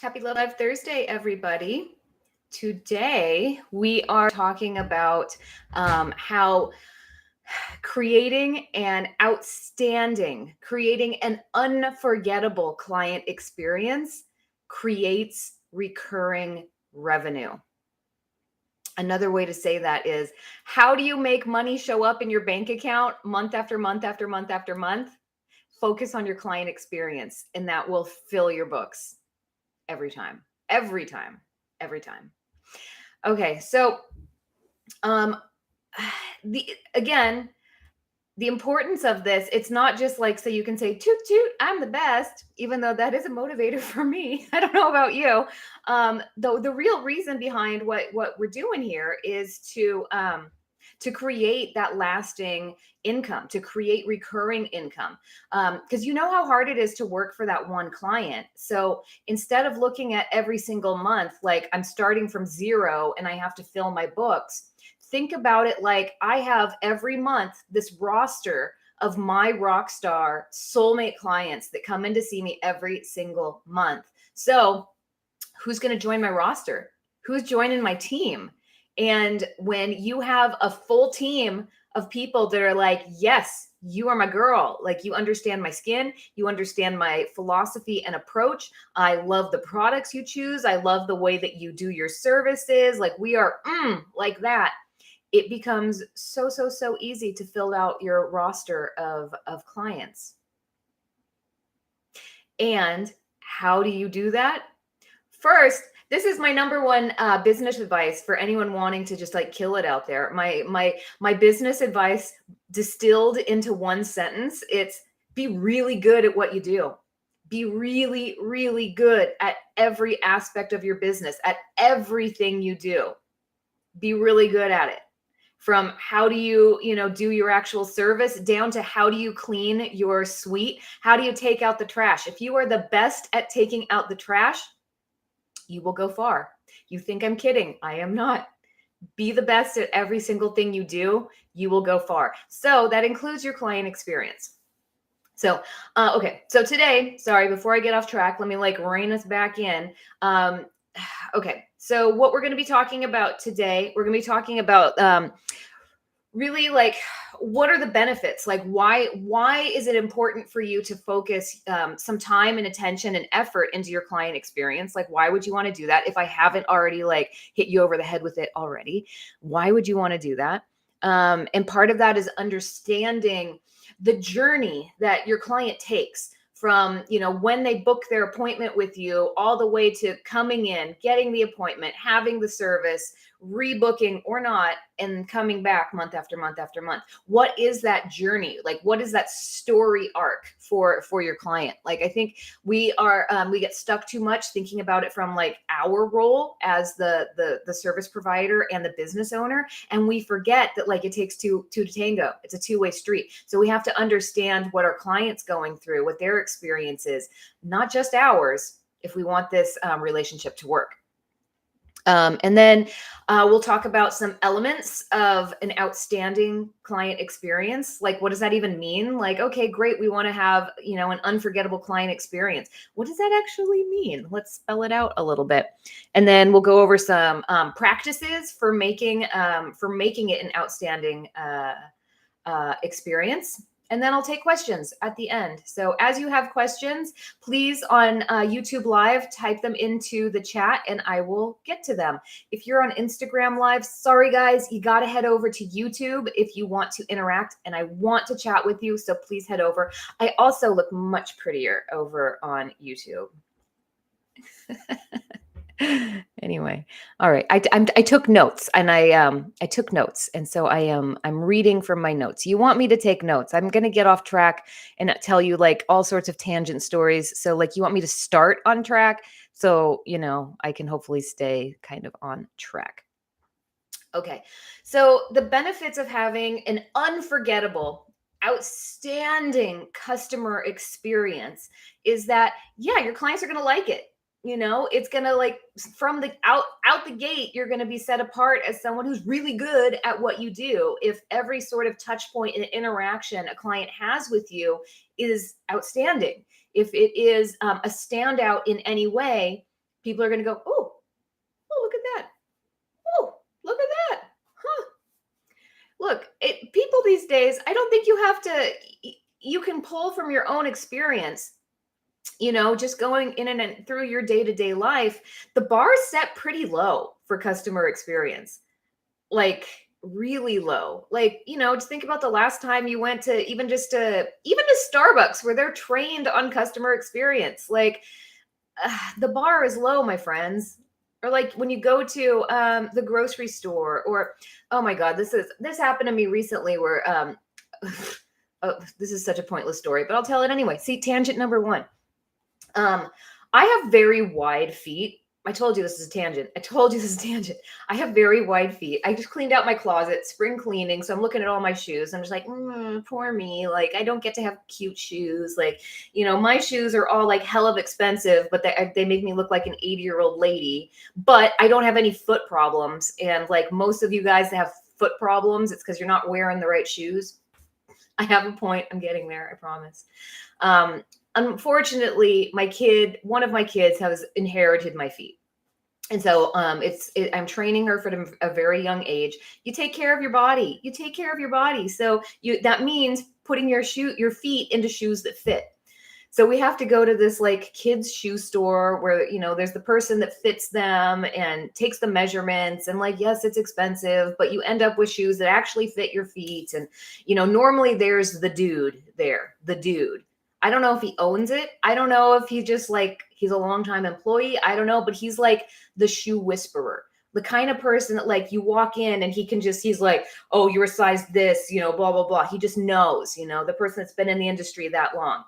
Happy Love Live Thursday, everybody. Today, we are talking about how creating an unforgettable client experience creates recurring revenue. Another way to say that is, how do you make money show up in your bank account month after month after month after month? Focus on your client experience, and that will fill your books every time, every time, every time. Okay, so um, again, the importance of this, it's not just like so you can say toot toot, I'm the best, even though that is a motivator for me. I don't know about you. Though the real reason behind what we're doing here is to create that lasting income, to create recurring income. Because you know how hard it is to work for that one client. So instead of looking at every single month, like I'm starting from zero and I have to fill my books, think about it like I have every month this roster of my rock star soulmate clients that come in to see me every single month. So who's going to join my roster? Who's joining my team? And when you have a full team of people that are like, yes, you are my girl. Like, you understand my skin. You understand my philosophy and approach. I love the products you choose. I love the way that you do your services. Like, we are like that. It becomes so easy to fill out your roster of clients. And how do you do that? First, this is my number one business advice for anyone wanting to just like kill it out there. My business advice distilled into one sentence, it's be really good at what you do. Be really, really good at every aspect of your business, at everything you do. Be really good at it. From how do you do your actual service down to how do you clean your suite? How do you take out the trash? If you are the best at taking out the trash, you will go far. You think I'm kidding? I am not. Be the best at every single thing you do. You will go far. So that includes your client experience. So, okay. So today, sorry, before I get off track, let me rein us back in. Okay. So what we're going to be talking about today, we're going to be talking about really what are the benefits? Like why is it important for you to focus some time and attention and effort into your client experience? Like, why would you want to do that? If I haven't already hit you over the head with it already, why would you want to do that? And part of that is understanding the journey that your client takes from, when they book their appointment with you all the way to coming in, getting the appointment, having the service, rebooking or not, and coming back month after month after month. What is that journey? Like, what is that story arc for your client? Like, I think we get stuck too much thinking about it from our role as the service provider and the business owner. And we forget that it takes two to tango. It's a two-way street. So we have to understand what our client's going through, what their experience is, not just ours, if we want this relationship to work. And then we'll talk about some elements of an outstanding client experience. Like, what does that even mean? Like, okay, great. We want to have, an unforgettable client experience. What does that actually mean? Let's spell it out a little bit. And then we'll go over some practices for making it an outstanding experience. And then I'll take questions at the end. So as you have questions, please on YouTube Live, type them into the chat and I will get to them. If you're on Instagram Live, sorry guys, you got to head over to YouTube if you want to interact and I want to chat with you. So please head over. I also look much prettier over on YouTube. Anyway, all right. I took notes and I took notes, and so I'm reading from my notes. You want me to take notes? I'm gonna get off track and tell you all sorts of tangent stories. So you want me to start on track, so I can hopefully stay kind of on track. Okay, so the benefits of having an unforgettable, outstanding customer experience is that your clients are gonna like it. It's going to from the out the gate, you're going to be set apart as someone who's really good at what you do. If every sort of touch point and interaction a client has with you is outstanding, if it is a standout in any way, People are going to go, oh, look at that. Oh, look at that. Huh. Look, people these days, I don't think you have to, you can pull from your own experience, just going in and through your day-to-day life. The bar is set pretty low for customer experience, like really low. Like, just think about the last time you went to even to Starbucks, where they're trained on customer experience. Like, the bar is low, my friends. Or like when you go to the grocery store, or oh my god, this happened to me recently where oh, this is such a pointless story, but I'll tell it anyway. See, tangent number one. I have very wide feet. I told you this is a tangent. I have very wide feet. I just cleaned out my closet, spring cleaning. So I'm looking at all my shoes. I'm just like, poor me. Like, I don't get to have cute shoes. Like, my shoes are all like hell of expensive, but they make me look like an 80-year-old lady. But I don't have any foot problems. And like most of you guys that have foot problems, it's because you're not wearing the right shoes. I have a point. I'm getting there. I promise. Unfortunately, one of my kids has inherited my feet. And so I'm training her from a very young age. You take care of your body. So that means putting your feet into shoes that fit. So we have to go to this like kids shoe store where, there's the person that fits them and takes the measurements, and like, yes, it's expensive, but you end up with shoes that actually fit your feet. And, normally there's the dude there, I don't know if he owns it. I don't know if he just like, he's a longtime employee. I don't know, but he's like the shoe whisperer, the kind of person that like you walk in and he's like, oh, you're a size this, blah, blah, blah. He just knows, the person that's been in the industry that long.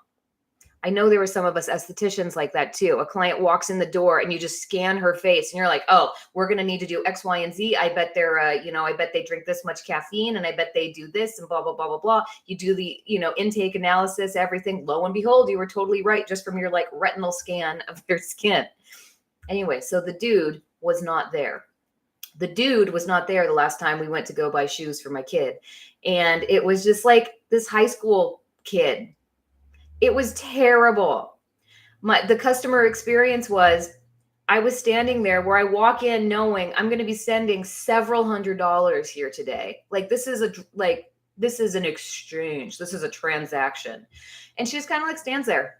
I know there were some of us estheticians like that too. A client walks in the door and you just scan her face and you're like, oh, we're going to need to do X, Y, and Z. I bet they're, I bet they drink this much caffeine, and I bet they do this and blah, blah, blah, blah, blah. You do the, intake analysis, everything. Lo and behold, you were totally right just from your like retinal scan of their skin. Anyway, so the dude was not there. The last time we went to go buy shoes for my kid. And it was just like this high school kid. It was terrible. The customer experience was, I was standing there where I walk in knowing I'm going to be sending several $100s here today. Like, this is an exchange. This is a transaction. And she just kind of like stands there,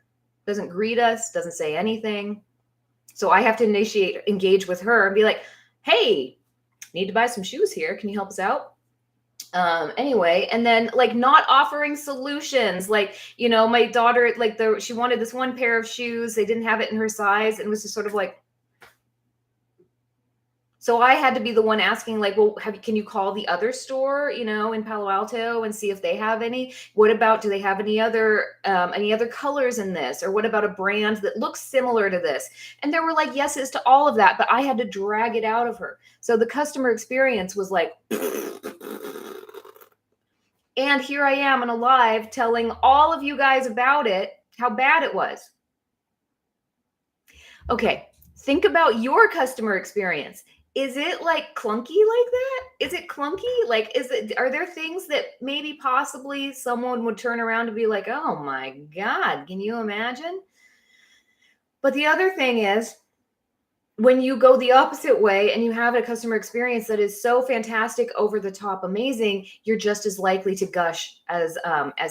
doesn't greet us, doesn't say anything. So I have to engage with her and be like, hey, need to buy some shoes here. Can you help us out? Anyway, and then like not offering solutions. Like, my daughter, like she wanted this one pair of shoes. They didn't have it in her size. And it was just sort of like, so I had to be the one asking like, well, can you call the other store, in Palo Alto and see if they have any? What about, do they have any other colors in this? Or what about a brand that looks similar to this? And there were like yeses to all of that, but I had to drag it out of her. So the customer experience was like, and here I am on a live telling all of you guys about it, how bad it was. Okay, think about your customer experience. Is it like clunky like that? Is it clunky? Like, are there things that maybe possibly someone would turn around and be like, oh my God, can you imagine? But the other thing is, when you go the opposite way and you have a customer experience that is so fantastic, over the top, amazing, you're just as likely to gush as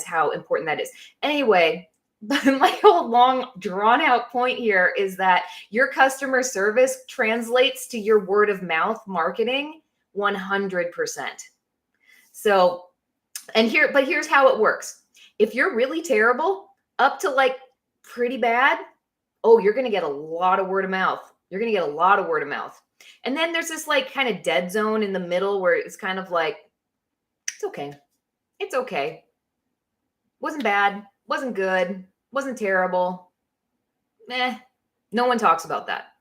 how important that is. Anyway, my whole long drawn out point here is that your customer service translates to your word of mouth marketing 100%. So, here's how it works. If you're really terrible up to like pretty bad, oh, you're going to get a lot of word of mouth. And then there's this like kind of dead zone in the middle where it's kind of like, it's okay. Wasn't bad. Wasn't good. Wasn't terrible. No one talks about that.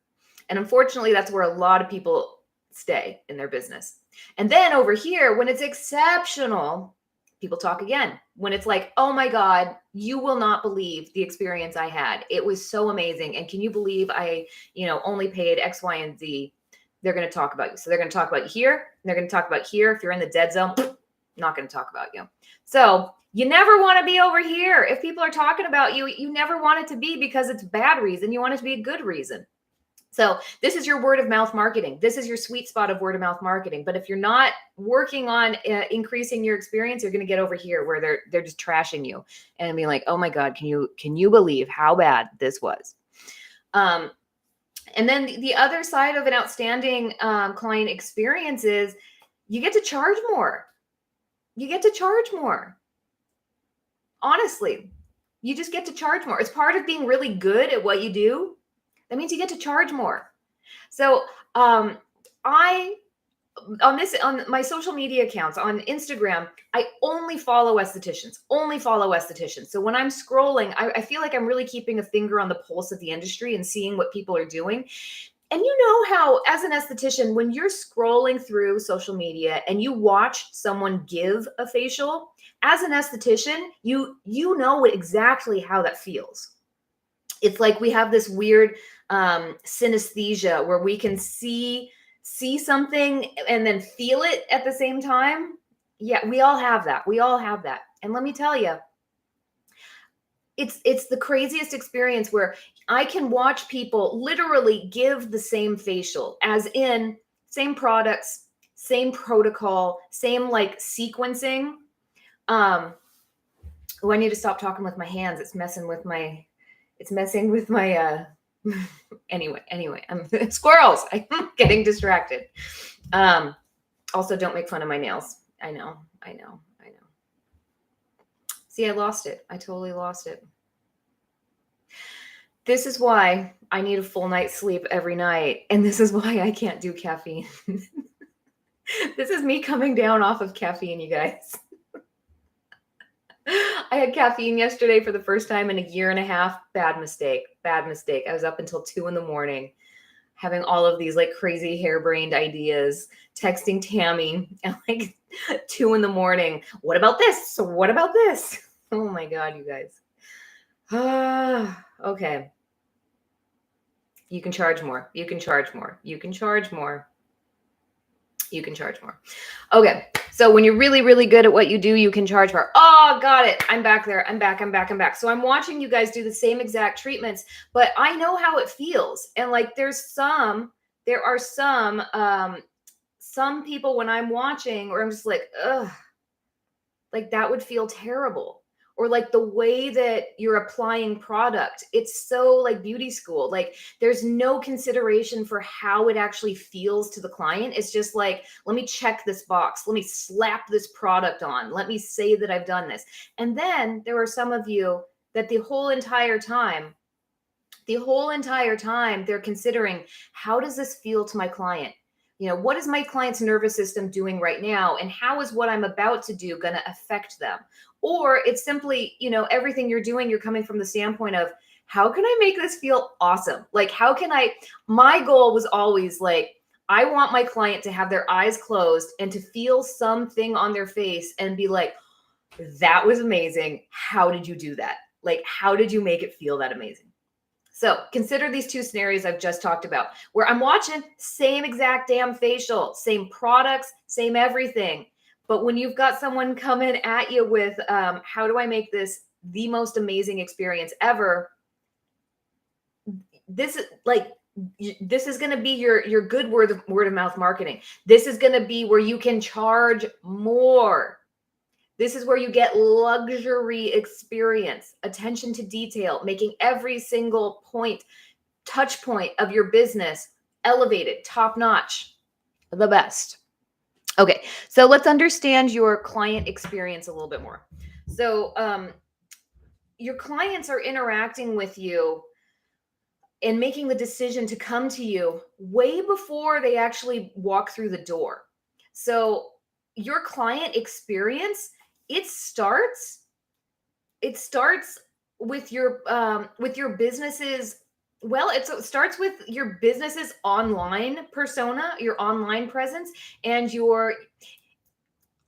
And unfortunately, that's where a lot of people stay in their business. And then over here, when it's exceptional, people talk again. When it's like, oh my God, you will not believe the experience I had. It was so amazing. And can you believe I, only paid X, Y, and Z? They're going to talk about you. So they're going to talk about you here. And they're going to talk about here. If you're in the dead zone, not going to talk about you. So you never want to be over here. If people are talking about you, you never want it to be because it's a bad reason. You want it to be a good reason. So this is your word of mouth marketing. This is your sweet spot of word of mouth marketing. But if you're not working on increasing your experience, you're going to get over here where they're just trashing you and being like, oh my God, can you believe how bad this was? And then the other side of an outstanding client experience is you get to charge more. You get to charge more. Honestly, you just get to charge more. It's part of being really good at what you do. That means you get to charge more. So on my social media accounts on Instagram, I only follow estheticians. So when I'm scrolling, I feel like I'm really keeping a finger on the pulse of the industry and seeing what people are doing. And you know how, as an esthetician, when you're scrolling through social media and you watch someone give a facial, as an esthetician, you know exactly how that feels. It's like we have this weird synesthesia where we can see something and then feel it at the same time. Yeah, we all have that. And let me tell you, it's the craziest experience where I can watch people literally give the same facial, as in same products, same protocol, same like sequencing. Oh, I need to stop talking with my hands. It's messing with my anyway, I'm squirrels. I'm getting distracted. Also, don't make fun of my nails. I know. See, I lost it. I totally lost it. This is why I need a full night's sleep every night. And this is why I can't do caffeine. This is me coming down off of caffeine, you guys. I had caffeine yesterday for the first time in a year and a half. Bad mistake. I was up until 2 a.m, having all of these like crazy harebrained ideas, texting Tammy at like 2 a.m. What about this? Oh my God, you guys. Okay. You can charge more. Okay. So when you're really, really good at what you do, you can charge more. Oh, got it. I'm back there. I'm back. So I'm watching you guys do the same exact treatments, but I know how it feels. And like, there are some people when I'm watching, or I'm just like, ugh, like that would feel terrible. Or like the way that you're applying product, it's so like beauty school. Like there's no consideration for how it actually feels to the client. It's just like, let me check this box. Let me slap this product on. Let me say that I've done this. And then there are some of you that the whole entire time, they're considering, how does this feel to my client? You know, what is my client's nervous system doing right now? And how is what I'm about to do going to affect them? Or it's simply, you know, everything you're doing, you're coming from the standpoint of, how can I make this feel awesome? Like, my goal was always like, I want my client to have their eyes closed and to feel something on their face and be like, that was amazing. How did you do that? Like, how did you make it feel that amazing? So consider these two scenarios I've just talked about, where I'm watching same exact damn facial, same products, same everything. But when you've got someone coming at you with, how do I make this the most amazing experience ever? This is going to be your good word of mouth marketing. This is going to be where you can charge more. This is where you get luxury experience, attention to detail, making every single touch point of your business elevated, top notch, the best. Okay, so let's understand your client experience a little bit more. So your clients are interacting with you and making the decision to come to you way before they actually walk through the door. So your client experience, it starts with your business's, well, it starts with your business's online persona, your online presence, and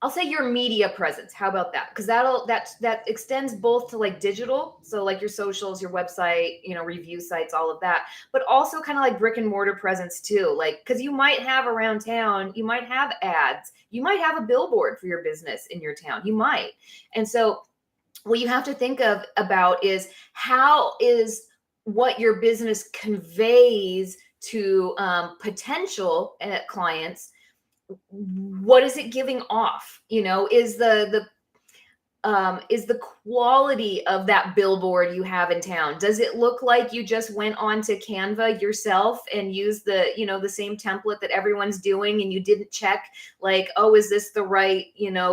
I'll say your media presence. How about that? Because that extends both to like digital, so like your socials, your website, you know, review sites, all of that, but also kind of like brick and mortar presence too. Like, because you might have around town, you might have ads, you might have a billboard for your business in your town, you might. And so what you have to think about is, how is what your business conveys to potential clients, what is it giving off? Is the quality of that billboard you have in town? Does it look like you just went onto Canva yourself and used the same template that everyone's doing, and you didn't check like, oh, is this the right,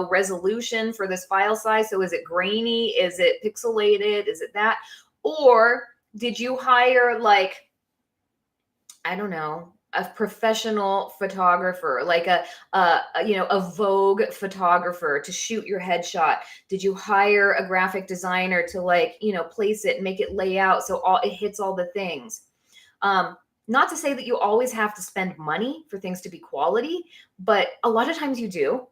resolution for this file size? So is it grainy? Is it pixelated? Is it that? Or did you hire like, I don't know, a professional photographer, like a Vogue photographer to shoot your headshot? Did you hire a graphic designer to place it and make it lay out so it hits all the things? Not to say that you always have to spend money for things to be quality, but a lot of times you do.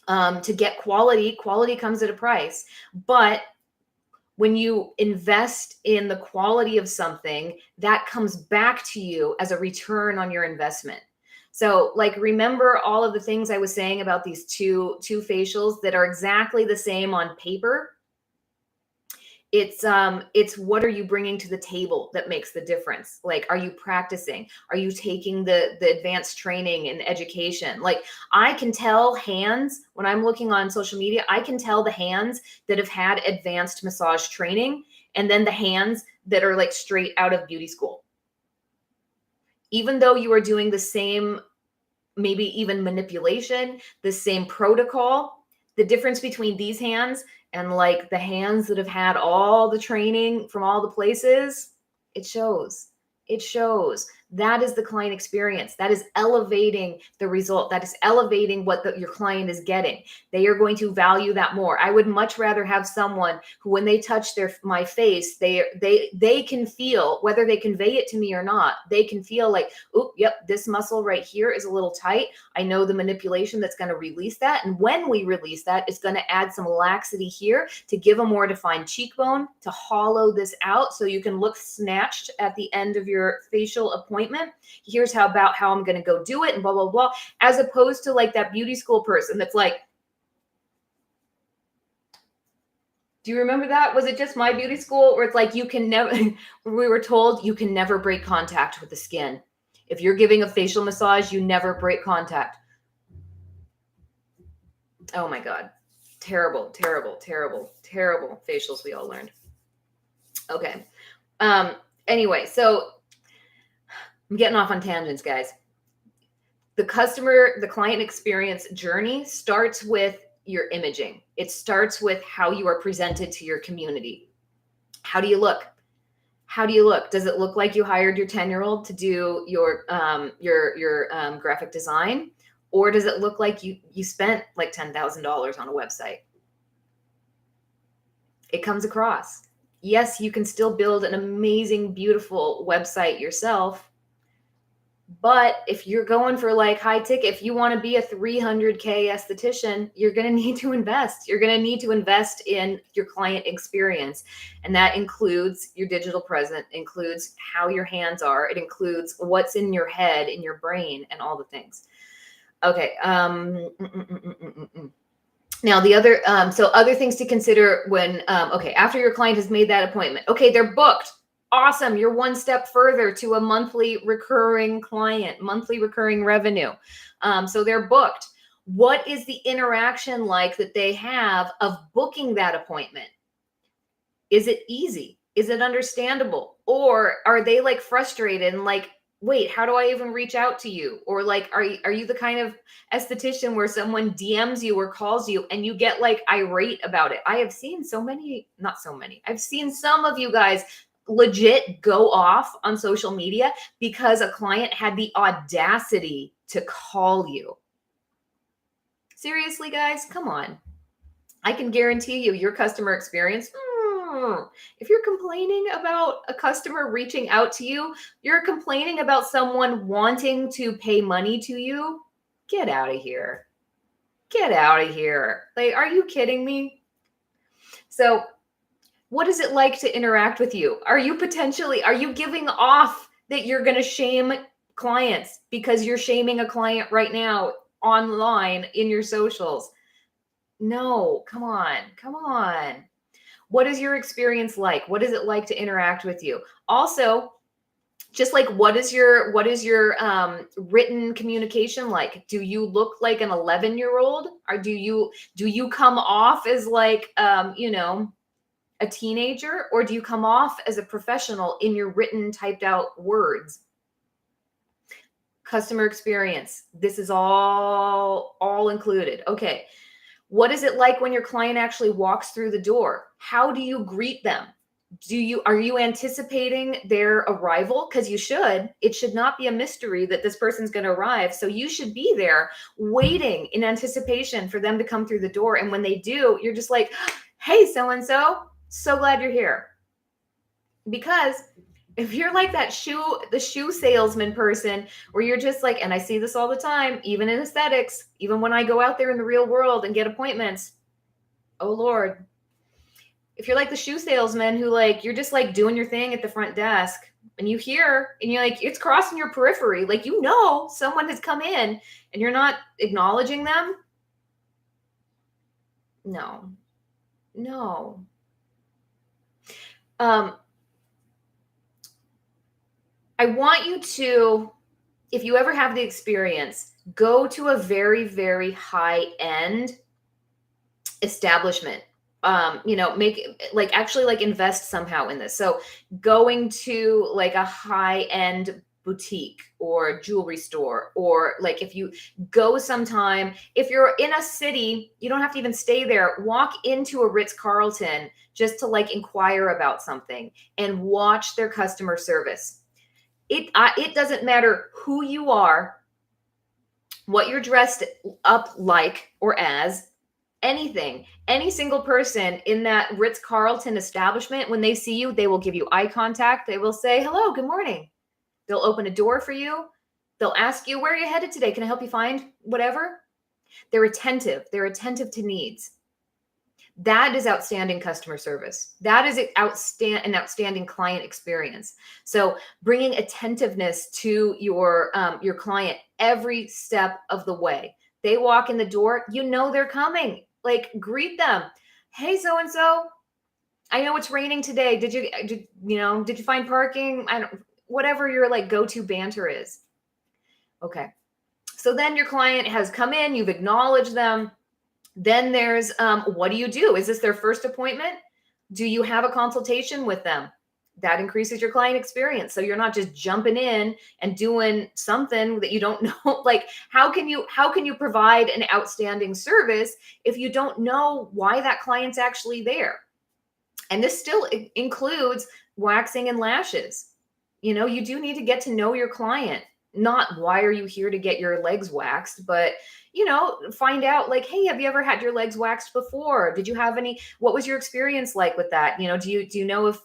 To get quality comes at a price. But when you invest in the quality of something, that comes back to you as a return on your investment. So remember all of the things I was saying about these two facials that are exactly the same on paper? It's what are you bringing to the table that makes the difference? Like, are you practicing? Are you taking the advanced training and education? Like, I can tell hands when I'm looking on social media, I can tell the hands that have had advanced massage training and then the hands that are like straight out of beauty school. Even though you are doing the same, maybe even manipulation, the same protocol, the difference between these hands and like the hands that have had all the training from all the places, it shows. It shows. That is the client experience. That is elevating the result. That is elevating what your client is getting. They are going to value that more. I would much rather have someone who, when they touch my face, they can feel, whether they convey it to me or not, they can feel like, oh, yep, this muscle right here is a little tight. I know the manipulation that's going to release that. And when we release that, it's going to add some laxity here to give a more defined cheekbone, to hollow this out so you can look snatched at the end of your facial appointment. Here's how I'm going to go do it and blah, blah, blah. As opposed to like that beauty school person that's like, do you remember that? Was it just my beauty school where it's like, you can never, we were told you can never break contact with the skin. If you're giving a facial massage, you never break contact. Oh my God. Terrible, terrible, terrible, terrible facials we all learned. Okay. Anyway, so I'm getting off on tangents, guys. The client experience journey starts with your imaging. It starts with how you are presented to your community. How do you look? How do you look? Does it look like you hired your 10-year-old to do your graphic design? Or does it look like you spent like $10,000 on a website? It comes across. Yes, you can still build an amazing, beautiful website yourself. But if you're going for like high ticket, if you want to be a 300K esthetician, you're going to need to invest. You're going to need to invest in your client experience. And that includes your digital presence, includes how your hands are. It includes what's in your head, in your brain, and all the things. Okay. Now the other, so other things to consider when, okay, after your client has made that appointment, okay, they're booked. Awesome. You're one step further to a monthly recurring client, monthly recurring revenue. So they're booked. What is the interaction like that they have of booking that appointment? Is it easy? Is it understandable? Or are they like frustrated and like, wait, how do I even reach out to you? Or like, are you the kind of esthetician where someone DMs you or calls you and you get like irate about it? I have seen I've seen some of you guys legit go off on social media because a client had the audacity to call you. Seriously, guys, come on. I can guarantee you your customer experience, if you're complaining about a customer reaching out to you, you're complaining about someone wanting to pay money to you, get out of here. Get out of here. Like, are you kidding me? So what is it like to interact with you? Are you giving off that you're going to shame clients because you're shaming a client right now online in your socials? No, come on. Come on. What is your experience like? What is it like to interact with you? Also, Just like, what is your written communication like? Do you look like an 11-year-old, or do you come off as like, a teenager, or do you come off as a professional in your written typed out words? Customer experience. This is all included. Okay. What is it like when your client actually walks through the door? How do you greet them? Are you anticipating their arrival? Because you should. It should not be a mystery that this person's going to arrive. So you should be there waiting in anticipation for them to come through the door. And when they do, you're just like, hey, so-and-so, so glad you're here. Because if you're like the shoe salesman person, where you're just like, and I see this all the time, even in aesthetics, even when I go out there in the real world and get appointments, oh Lord, if you're like the shoe salesman who, like, you're just like doing your thing at the front desk, and you hear, and you're like, it's crossing your periphery, like, someone has come in and you're not acknowledging them. No. I want you to, if you ever have the experience, go to a very, very high end establishment. Make, like, actually, like, invest somehow in this. So going to like a high end boutique or jewelry store, or like, if you go sometime, if you're in a city, you don't have to even stay there. Walk into a Ritz-Carlton just to like inquire about something and watch their customer service. It doesn't matter who you are, what you're dressed up like or as, anything. Any single person in that Ritz-Carlton establishment, when they see you, they will give you eye contact. They will say, hello, good morning. They'll open a door for you. They'll ask you, where are you headed today? Can I help you find whatever? They're attentive. They're attentive to needs. That is outstanding customer service. That is an outstanding client experience. So bringing attentiveness to your client every step of the way. They walk in the door, they're coming. Like, greet them. Hey, so and so. I know it's raining today. Did you find parking? Whatever your like go-to banter is. Okay. So then your client has come in. You've acknowledged them. Then there's, what do you do? Is this their first appointment? Do you have a consultation with them? That increases your client experience. So you're not just jumping in and doing something that you don't know. Like, how can you provide an outstanding service if you don't know why that client's actually there? And this still includes waxing and lashes. You do need to get to know your client. Not why are you here to get your legs waxed, but find out, like, hey, have you ever had your legs waxed before? What was your experience like with that? Do you know if,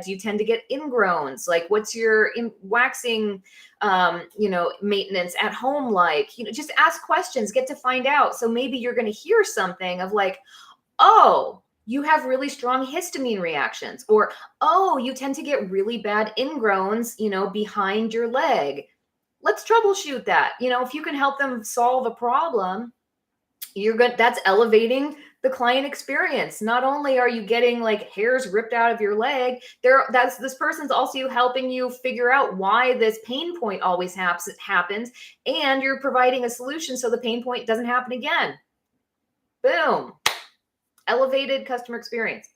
do you tend to get ingrowns? Like, what's your waxing, maintenance at home like? Just ask questions, get to find out. So maybe you're going to hear something of like, oh, you have really strong histamine reactions, or, oh, you tend to get really bad ingrowns, behind your leg. Let's troubleshoot that. If you can help them solve a problem, that's elevating the client experience. Not only are you getting like hairs ripped out of your leg, this person's also helping you figure out why this pain point always happens, and you're providing a solution so the pain point doesn't happen again. Boom. Elevated customer experience.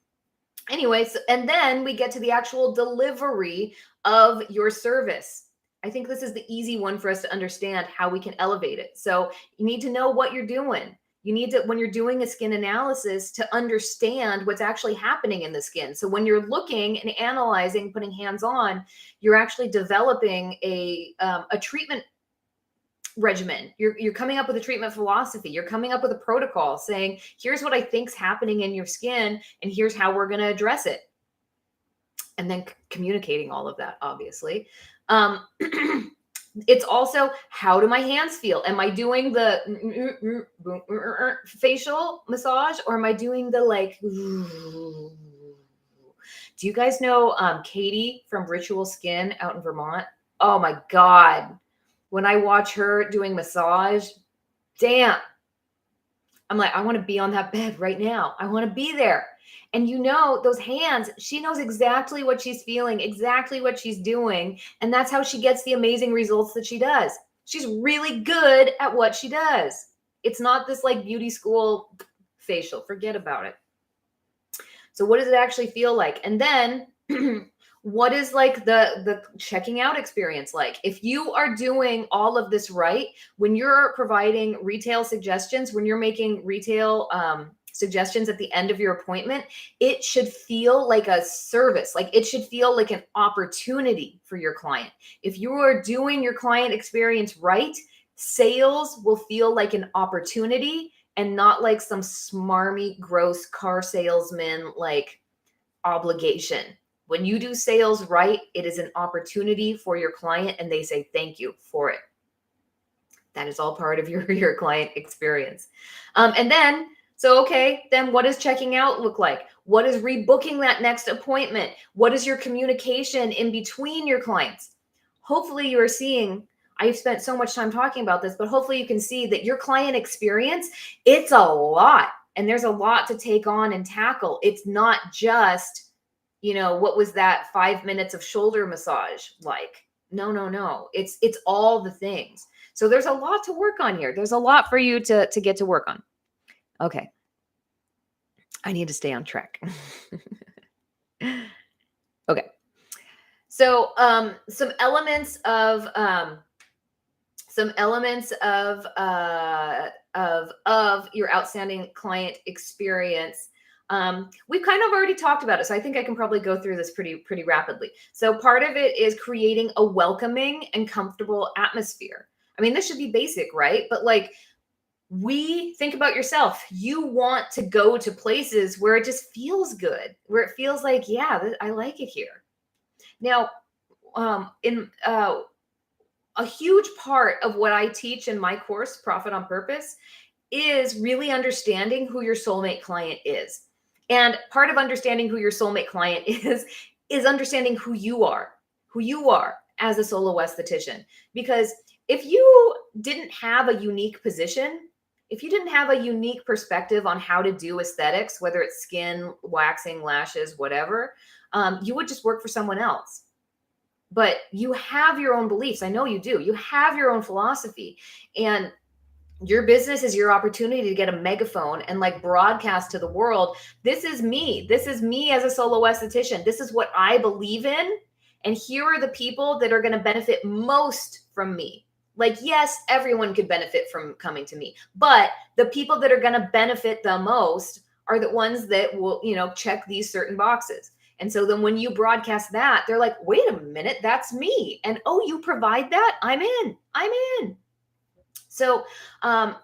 Anyways, and then we get to the actual delivery of your service. I think this is the easy one for us to understand how we can elevate it. So you need to know what you're doing. You need to, when you're doing a skin analysis, to understand what's actually happening in the skin. So when you're looking and analyzing, putting hands on, you're actually developing a treatment regimen. You're coming up with a treatment philosophy. You're coming up with a protocol saying, here's what I think's happening in your skin, and here's how we're going to address it. And then communicating all of that, obviously. It's also, how do my hands feel? Am I doing the facial massage, or am I doing the like? Do you guys know Katie from Ritual Skin out in Vermont? Oh my God. When I watch her doing massage, damn. I'm like, I want to be on that bed right now. I want to be there. And you know, those hands, she knows exactly what she's feeling, exactly what she's doing. And that's how she gets the amazing results that she does. She's really good at what she does. It's not this like beauty school facial. Forget about it. So what does it actually feel like? And then what is like the checking out experience like? If you are doing all of this right, when you're providing retail suggestions, when you're making retail suggestions at the end of your appointment, it should feel like a service. Like it should feel like an opportunity for your client. If you are doing your client experience right, sales will feel like an opportunity and not like some smarmy, gross car salesman like obligation. When you do sales right, it is an opportunity for your client and they say thank you for it. That is all part of your client experience. And then, so okay, then what does checking out look like? What is rebooking that next appointment? What is your communication in between your clients? Hopefully you are seeing, I've spent so much time talking about this, but hopefully you can see that your client experience, it's a lot. And there's a lot to take on and tackle. It's not just, what was that 5 minutes of shoulder massage like? No. It's all the things. So there's a lot to work on here. There's a lot for you to get to work on. Okay. I need to stay on track. Okay. So some elements of your outstanding client experience. We've kind of already talked about it, so I think I can probably go through this pretty rapidly. So part of it is creating a welcoming and comfortable atmosphere. I mean, this should be basic, right? But like, we think about yourself. You want to go to places where it just feels good, where it feels like, yeah, I like it here. Now, a huge part of what I teach in my course, Profit on Purpose, is really understanding who your soulmate client is. And part of understanding who your soulmate client is understanding who you are as a solo esthetician. Because if you didn't have a unique position, if you didn't have a unique perspective on how to do aesthetics, whether it's skin, waxing, lashes, whatever, you would just work for someone else. But you have your own beliefs. I know you do. You have your own philosophy. And your business is your opportunity to get a megaphone and like broadcast to the world. This is me. This is me as a solo esthetician. This is what I believe in. And here are the people that are going to benefit most from me. Like, yes, everyone could benefit from coming to me, but the people that are going to benefit the most are the ones that will, check these certain boxes. And so then when you broadcast that, they're like, wait a minute, that's me. And oh, you provide that? I'm in. So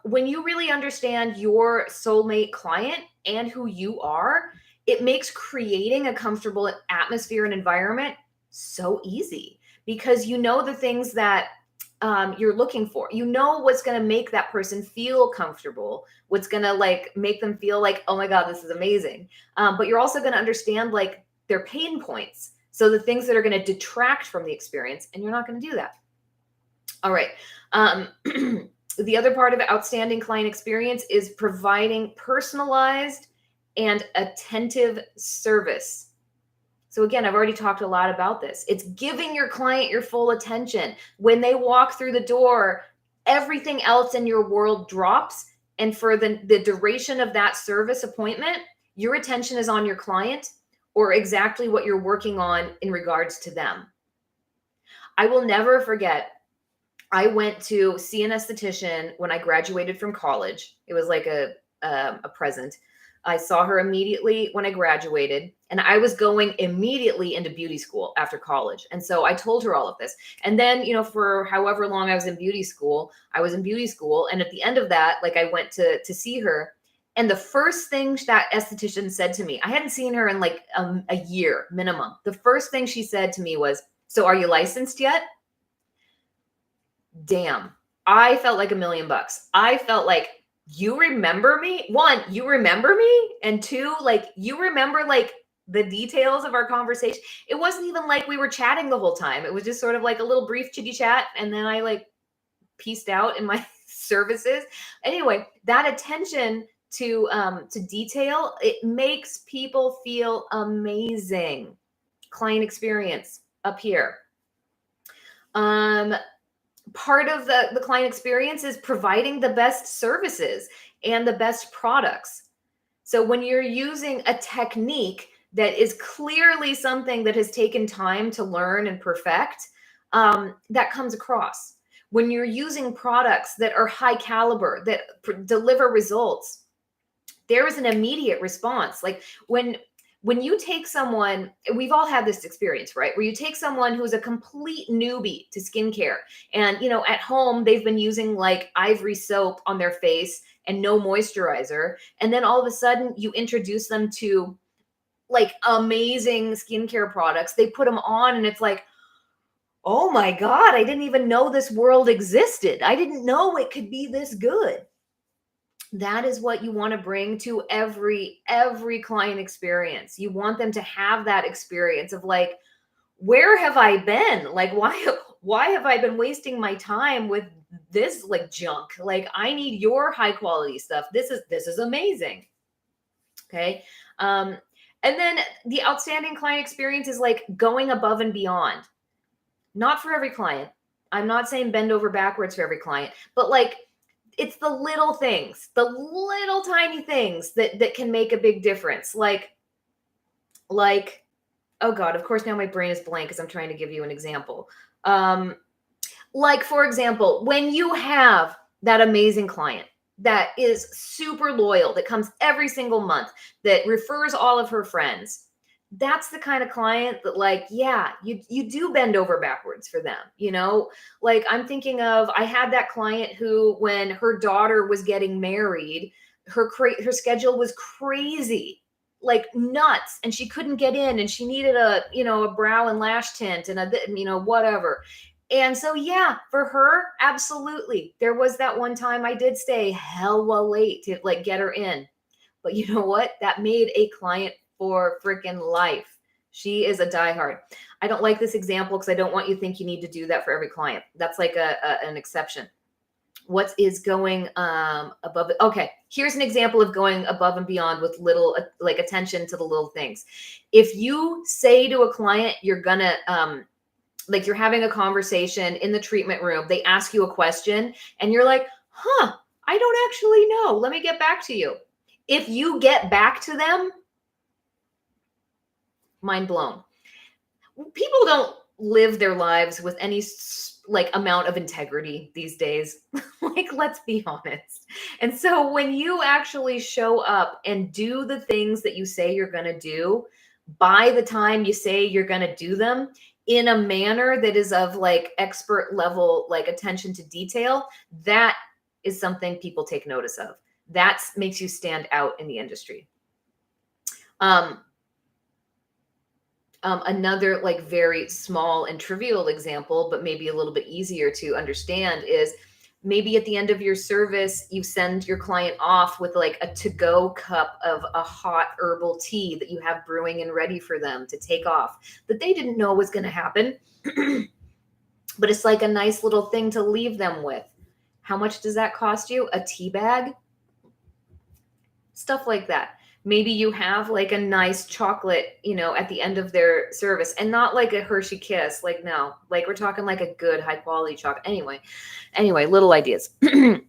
when you really understand your soulmate client and who you are, it makes creating a comfortable atmosphere and environment so easy because you know the things that you're looking for. You know what's going to make that person feel comfortable, what's going to like make them feel like, oh my God, this is amazing. But you're also going to understand like their pain points. So the things that are going to detract from the experience, and you're not going to do that. All right. The other part of outstanding client experience is providing personalized and attentive service. So again, I've already talked a lot about this. It's giving your client your full attention. When they walk through the door, everything else in your world drops. And for the duration of that service appointment, your attention is on your client or exactly what you're working on in regards to them. I will never forget, I went to see an esthetician when I graduated from college. It was like a present. I saw her immediately when I graduated, and I was going immediately into beauty school after college. And so I told her all of this. And then, for however long I was in beauty school, And at the end of that, like I went to see her. And the first thing that esthetician said to me, I hadn't seen her in like a year minimum. The first thing she said to me was, "So are you licensed yet?" Damn. I felt like $1 million. I felt like, you remember me? One, you remember me? And two, like you remember like the details of our conversation. It wasn't even like we were chatting the whole time. It was just sort of like a little brief chitty chat. And then I like pieced out in my services. Anyway, that attention to detail, it makes people feel amazing. Client experience up here. Part of the client experience is providing the best services and the best products. So when you're using a technique that is clearly something that has taken time to learn and perfect, that comes across. When you're using products that are high caliber, that deliver results, there is an immediate response. Like when you take someone, we've all had this experience, right? Where you take someone who's a complete newbie to skincare, and at home they've been using like ivory soap on their face and no moisturizer, and then all of a sudden you introduce them to like amazing skincare products. They put them on and it's like, oh my God, I didn't even know this world existed. I didn't know it could be this good. That is what you want to bring to every client experience. You want them to have that experience of like, where have I been? Like, why have I been wasting my time with this like junk? Like, I need your high quality stuff. This is amazing. Okay. And then the outstanding client experience is like going above and beyond. Not for every client. I'm not saying bend over backwards for every client, but like, it's the little things, the little tiny things that can make a big difference. Like, oh God, of course now my brain is blank because I'm trying to give you an example. Like, for example, when you have that amazing client that is super loyal, that comes every single month, that refers all of her friends, that's the kind of client that like, yeah, you do bend over backwards for them, like I'm thinking of, I had that client who, when her daughter was getting married, her schedule was crazy, like nuts. And she couldn't get in, and she needed a brow and lash tint and whatever. And so, yeah, for her, absolutely. There was that one time I did stay hella late to like get her in. But you know what? That made a client for freaking life. She is a diehard. I don't like this example because I don't want you to think you need to do that for every client. That's like an exception. What is going above? Okay, here's an example of going above and beyond with little like attention to the little things. If you say to a client, you're gonna like you're having a conversation in the treatment room, they ask you a question and you're like, I don't actually know. Let me get back to you. If you get back to them, mind blown. People don't live their lives with any like amount of integrity these days. Like, let's be honest. And so when you actually show up and do the things that you say you're going to do, by the time you say you're going to do them in a manner that is of like expert level, like attention to detail, that is something people take notice of. That makes you stand out in the industry. Another like very small and trivial example, but maybe a little bit easier to understand, is maybe at the end of your service, you send your client off with like a to-go cup of a hot herbal tea that you have brewing and ready for them to take off, that they didn't know was going to happen. But it's like a nice little thing to leave them with. How much does that cost you? A tea bag? Stuff like that. Maybe you have like a nice chocolate, at the end of their service, and not like a Hershey Kiss. Like, no, like we're talking like a good high quality chocolate. Anyway, little ideas. And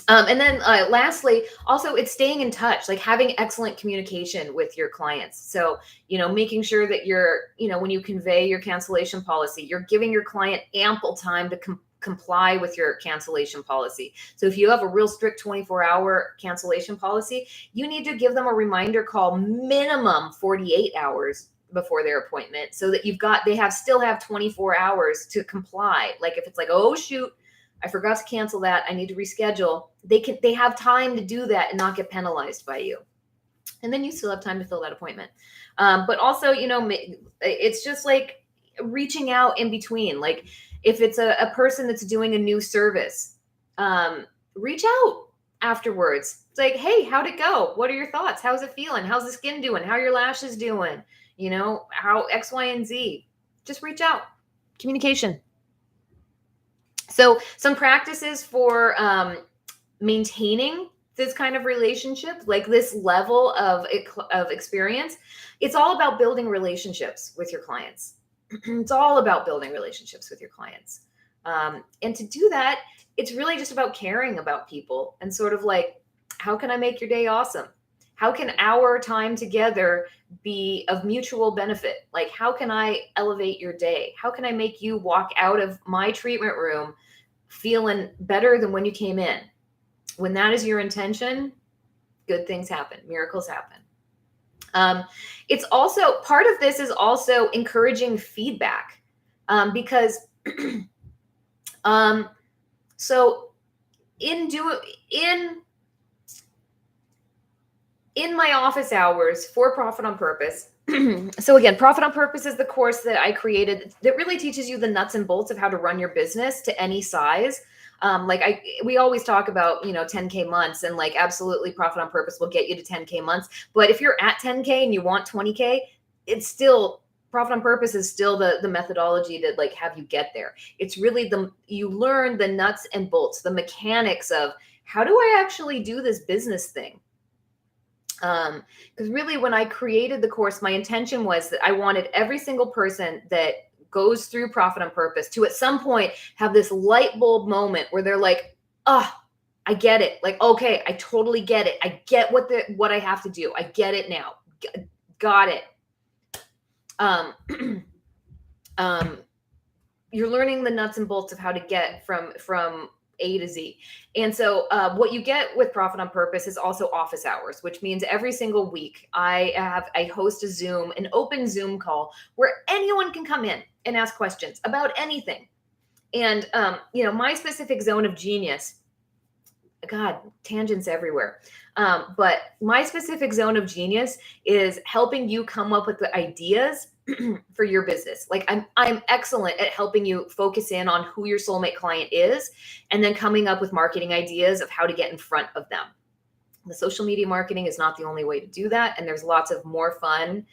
then lastly, also it's staying in touch, like having excellent communication with your clients. So, making sure that you're, when you convey your cancellation policy, you're giving your client ample time to comply with your cancellation policy. So if you have a real strict 24-hour cancellation policy, you need to give them a reminder call minimum 48 hours before their appointment, so that they still have 24 hours to comply. Like if it's like, oh shoot, I forgot to cancel that, I need to reschedule, they have time to do that and not get penalized by you. And then you still have time to fill that appointment. But also, it's just like reaching out in between. Like if it's a person that's doing a new service, reach out afterwards. It's like, hey, how'd it go? What are your thoughts? How's it feeling? How's the skin doing? How are your lashes doing? How X, Y, and Z. Just reach out. Communication. So some practices for maintaining this kind of relationship, like this level of experience, it's all about building relationships with your clients. It's all about building relationships with your clients. And to do that, it's really just about caring about people and sort of like, how can I make your day awesome? How can our time together be of mutual benefit? Like, how can I elevate your day? How can I make you walk out of my treatment room feeling better than when you came in? When that is your intention, good things happen, miracles happen. It's also, part of this is also encouraging feedback, because so in my office hours for Profit on Purpose. So again, Profit on Purpose is the course that I created that really teaches you the nuts and bolts of how to run your business to any size. We always talk about, 10K months, and like, absolutely Profit on Purpose will get you to 10K months. But if you're at 10K and you want 20K, it's still, Profit on Purpose is still the methodology to like have you get there. It's really you learn the nuts and bolts, the mechanics of how do I actually do this business thing? Because really, when I created the course, my intention was that I wanted every single person that goes through Profit on Purpose to at some point have this light bulb moment where they're like, I get it. Like, okay, I totally get it. I get what I have to do. I get it now. Got it. You're learning the nuts and bolts of how to get from A to Z. And so what you get with Profit on Purpose is also office hours, which means every single week I host an open Zoom call where anyone can come in and ask questions about anything. And, my specific zone of genius, God, tangents everywhere. But my specific zone of genius is helping you come up with the ideas for your business. Like, I'm excellent at helping you focus in on who your soulmate client is, and then coming up with marketing ideas of how to get in front of them. The social media marketing is not the only way to do that. And there's lots of more fun,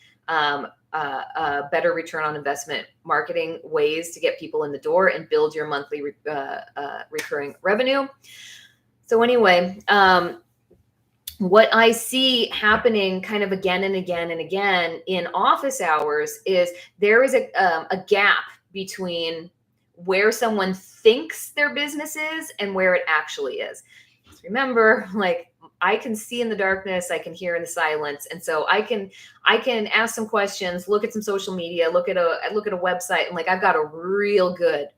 better return on investment marketing ways to get people in the door and build your monthly recurring revenue. So anyway, what I see happening kind of again and again and again in office hours is there is a gap between where someone thinks their business is and where it actually is. Just remember, like, I can see in the darkness, I can hear in the silence. And so I can ask some questions, look at some social media, look at a website, and like, I've got a real good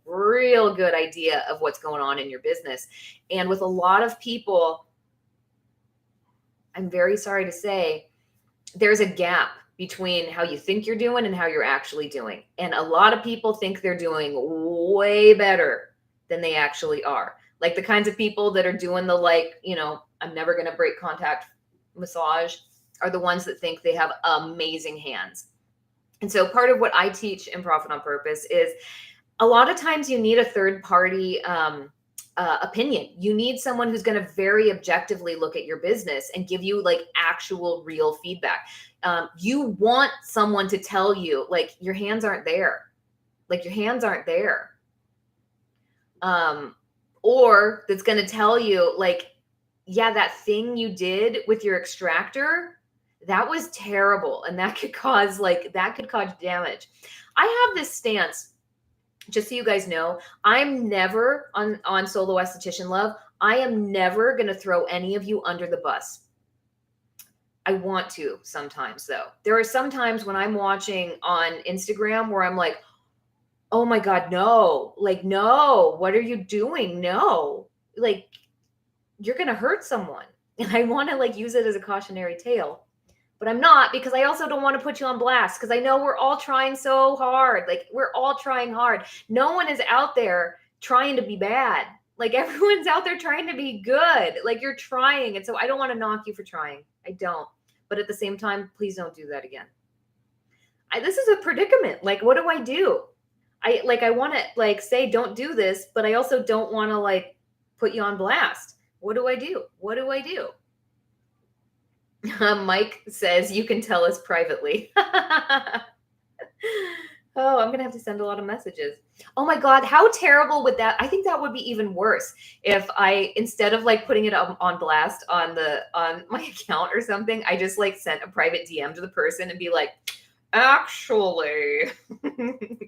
idea of what's going on in your business. And with a lot of people, I'm very sorry to say, there's a gap between how you think you're doing and how you're actually doing. And a lot of people think they're doing way better than they actually are. Like the kinds of people that are doing the, like, I'm never going to break contact massage are the ones that think they have amazing hands. And so part of what I teach in Profit on Purpose is a lot of times you need a third party opinion. You need someone who's going to very objectively look at your business and give you like actual real feedback. You want someone to tell you, like, your hands aren't there. Like, your hands aren't there. Or that's going to tell you, like, yeah, that thing you did with your extractor, that was terrible. And that could cause damage. I have this stance, just so you guys know, I'm never on Solo Esthetician Love. I am never going to throw any of you under the bus. I want to sometimes, though. There are some times when I'm watching on Instagram where I'm like, oh my God, no, like, no, what are you doing? No, like, you're going to hurt someone. And I want to like use it as a cautionary tale, but I'm not, because I also don't want to put you on blast, because I know we're all trying so hard. Like, we're all trying hard. No one is out there trying to be bad. Like, everyone's out there trying to be good. Like, you're trying. And so I don't want to knock you for trying. I don't. But at the same time, please don't do that again. This is a predicament. Like, what do I do? I want to like say, don't do this, but I also don't want to like put you on blast. What do I do? What do I do? Mike says, you can tell us privately. Oh, I'm going to have to send a lot of messages. Oh my God, how terrible would that? I think that would be even worse if I, instead of like putting it on blast on my account or something, I just like sent a private DM to the person and be like, actually,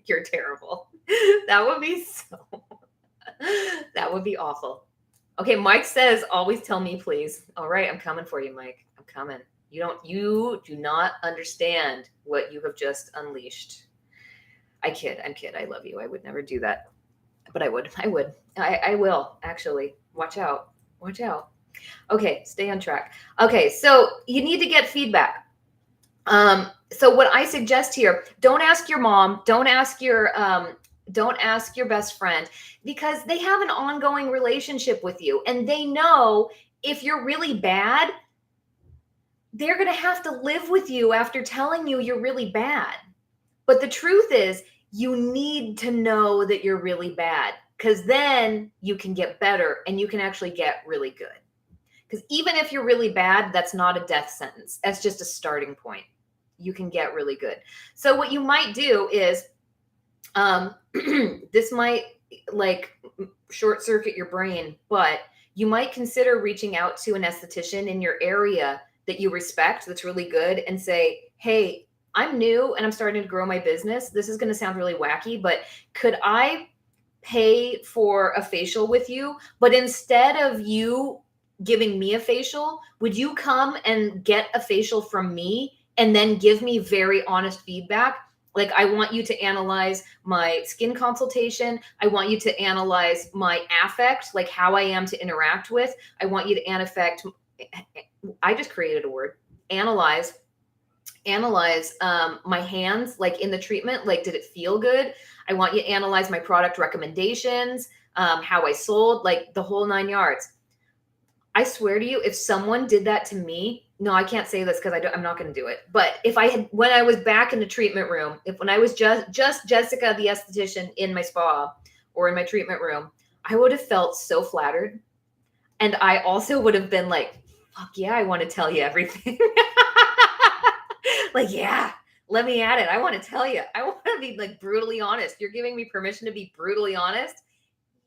you're terrible. That would be that would be awful. Okay, Mike says, always tell me, please. All right, I'm coming for you, Mike. I'm coming. You do not understand what you have just unleashed. I'm kid. I love you. I would never do that. But I would. I will, actually. Watch out. Watch out. Okay, stay on track. Okay, so you need to get feedback. So what I suggest here, don't ask your mom, don't ask your best friend, because they have an ongoing relationship with you and they know if you're really bad, they're going to have to live with you after telling you you're really bad. But the truth is, you need to know that you're really bad, because then you can get better and you can actually get really good. Because even if you're really bad, that's not a death sentence. That's just a starting point. You can get really good. So what you might do is, this might like short circuit your brain, but you might consider reaching out to an esthetician in your area that you respect, that's really good, and say, hey, I'm new and I'm starting to grow my business. This is going to sound really wacky, but could I pay for a facial with you? But instead of you giving me a facial, would you come and get a facial from me and then give me very honest feedback? Like, I want you to analyze my skin consultation. I want you to analyze my affect, like how I am to interact with. I want you to I just created a word, analyze my hands, like in the treatment, like did it feel good? I want you to analyze my product recommendations, how I sold, like the whole 9 yards. I swear to you, if someone did that to me, no, I can't say this because I'm not going to do it. But if I had, when I was back in the treatment room, when I was just Jessica, the esthetician in my spa or in my treatment room, I would have felt so flattered. And I also would have been like, fuck yeah, I want to tell you everything. Like, yeah, let me at it. I want to tell you. I want to be like brutally honest. You're giving me permission to be brutally honest?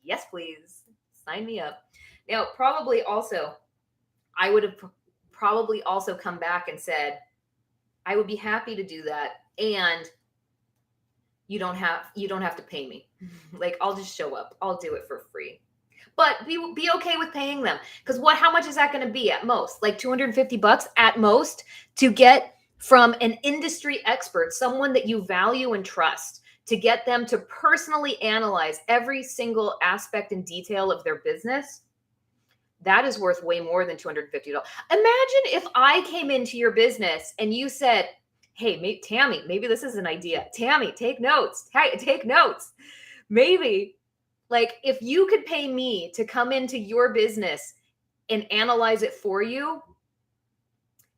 Yes, please. Sign me up. Now, probably also, I would have probably also come back and said, I would be happy to do that. And you don't have to pay me. Like, I'll just show up. I'll do it for free. But be okay with paying them. Because how much is that going to be at most? Like $250 at most to get from an industry expert, someone that you value and trust, to get them to personally analyze every single aspect and detail of their business. That is worth way more than $250. Imagine if I came into your business and you said, hey, Tammy, maybe this is an idea. Tammy, take notes. Take notes. Maybe, like, if you could pay me to come into your business and analyze it for you,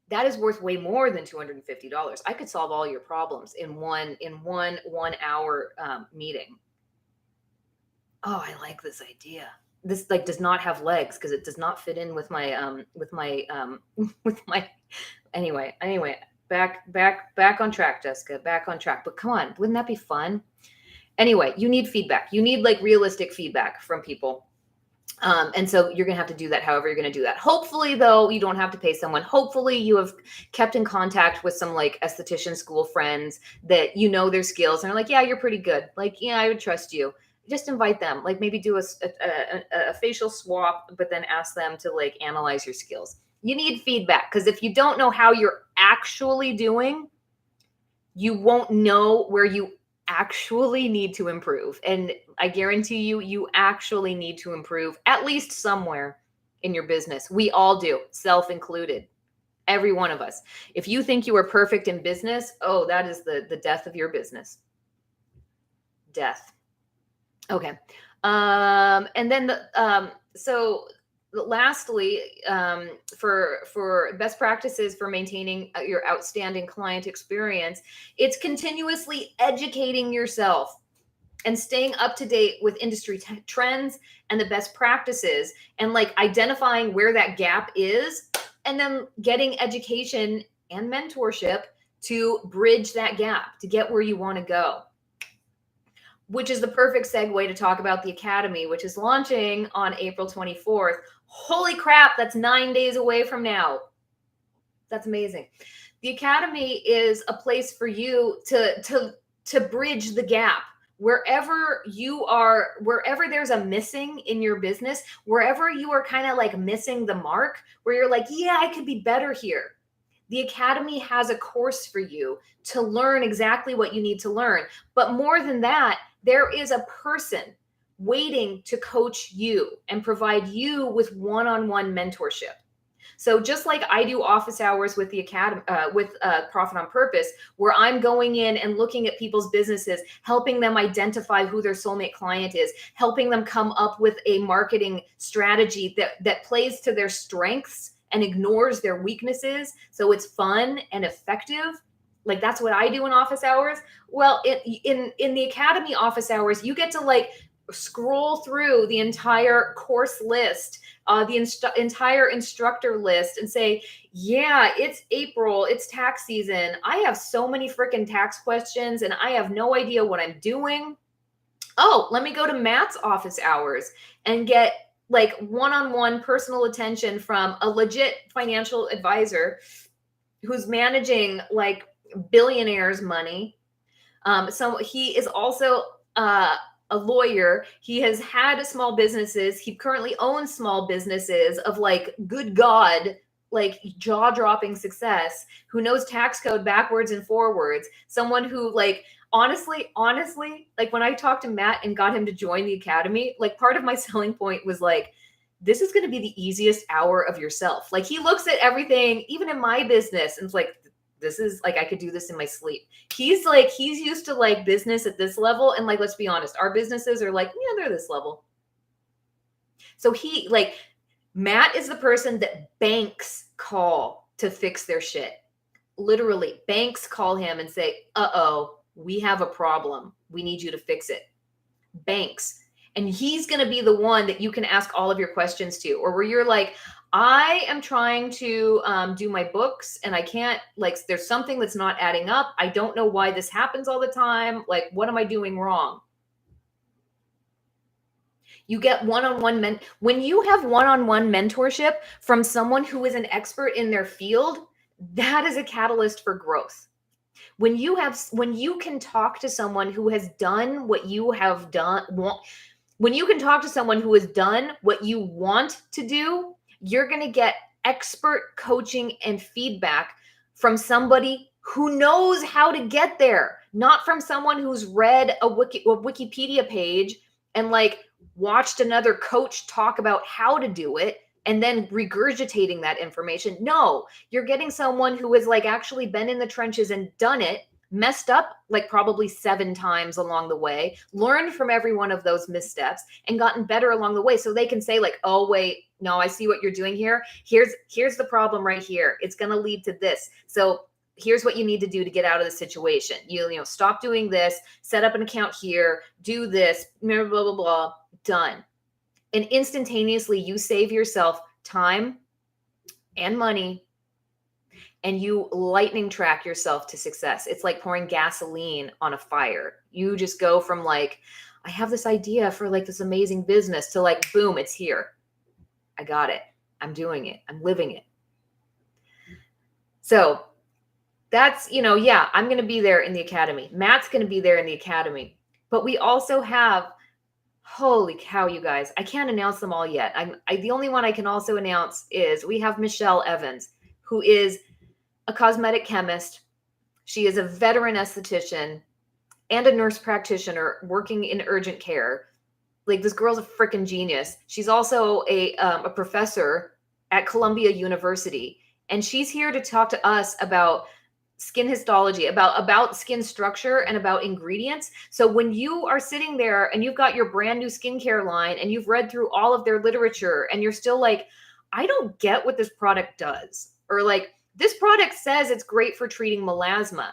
that is worth way more than $250. I could solve all your problems in one 1 hour meeting. Oh, I like this idea. This like does not have legs because it does not fit in with my anyway, back on track, Jessica, back on track. But come on, wouldn't that be fun? Anyway, you need feedback. You need like realistic feedback from people. And so you're going to have to do that however you're going to do that. Hopefully, though, you don't have to pay someone. Hopefully, you have kept in contact with some like esthetician school friends that you know their skills and are like, yeah, you're pretty good. Like, yeah, I would trust you. Just invite them, like maybe do a facial swap, but then ask them to like analyze your skills. You need feedback, because if you don't know how you're actually doing, you won't know where you actually need to improve. And I guarantee you actually need to improve at least somewhere in your business. We all do, self included. Every one of us. If you think you are perfect in business, oh, that is the death of your business. Death. Okay. And then lastly, for best practices for maintaining your outstanding client experience, it's continuously educating yourself and staying up to date with industry trends and the best practices, and like identifying where that gap is, and then getting education and mentorship to bridge that gap to get where you want to go. which is the perfect segue to talk about the Academy, which is launching on April 24th. Holy crap, that's 9 days away from now. That's amazing. The Academy is a place for you to bridge the gap. Wherever you are, wherever there's a missing in your business, wherever you are kind of like missing the mark, where you're like, yeah, I could be better here. The Academy has a course for you to learn exactly what you need to learn. But more than that, there is a person waiting to coach you and provide you with one-on-one mentorship. So just like I do office hours with the Academy, with Profit on Purpose, where I'm going in and looking at people's businesses, helping them identify who their soulmate client is, helping them come up with a marketing strategy that plays to their strengths and ignores their weaknesses, so it's fun and effective. Like that's what I do in office hours. Well, in the Academy office hours, you get to like scroll through the entire course list, the entire instructor list, and say, yeah, it's April, it's tax season. I have so many freaking tax questions and I have no idea what I'm doing. Oh, let me go to Matt's office hours and get like one-on-one personal attention from a legit financial advisor who's managing like billionaires' money. So he is also a lawyer. He has had small businesses. He currently owns small businesses of like, good God, like jaw-dropping success, who knows tax code backwards and forwards. Someone who like, honestly, like when I talked to Matt and got him to join the Academy, like part of my selling point was like, this is going to be the easiest hour of yourself. Like he looks at everything, even in my business, and it's like, this is like, I could do this in my sleep. He's used to like business at this level. And like, let's be honest, our businesses are like, yeah, they're this level. So he like, Matt is the person that banks call to fix their shit. Literally, banks call him and say, uh-oh, we have a problem. We need you to fix it. Banks. And he's going to be the one that you can ask all of your questions to, or where you're like, I am trying to do my books and I can't, like, there's something that's not adding up. I don't know why this happens all the time. Like, what am I doing wrong? You get one-on-one when you have one-on-one mentorship from someone who is an expert in their field, that is a catalyst for growth. When you can talk to someone who has done what you have done, when you can talk to someone who has done what you want to do, you're going to get expert coaching and feedback from somebody who knows how to get there, not from someone who's read a Wikipedia page and like watched another coach talk about how to do it and then regurgitating that information. No, you're getting someone who has like actually been in the trenches and done it, messed up like probably 7 times along the way, learned from every one of those missteps and gotten better along the way. So they can say like, oh, wait, no, I see what you're doing here. Here's the problem right here. It's going to lead to this. So here's what you need to do to get out of the situation. You know, stop doing this, set up an account here, do this, blah, blah, blah, blah, done. And instantaneously you save yourself time and money, and you lightning track yourself to success. It's like pouring gasoline on a fire. You just go from like, I have this idea for like this amazing business to like, boom, it's here. I got it. I'm doing it. I'm living it. So that's, you know, yeah, I'm going to be there in the Academy. Matt's going to be there in the Academy. But we also have, holy cow, you guys, I can't announce them all yet. The only one I can also announce is we have Michelle Evans, who is a cosmetic chemist. She is a veteran esthetician and a nurse practitioner working in urgent care. Like, this girl's a freaking genius. She's also a professor at Columbia University, and she's here to talk to us about skin histology, about skin structure and about ingredients. So when you are sitting there and you've got your brand new skincare line and you've read through all of their literature and you're still like, I don't get what this product does, or like, this product says it's great for treating melasma.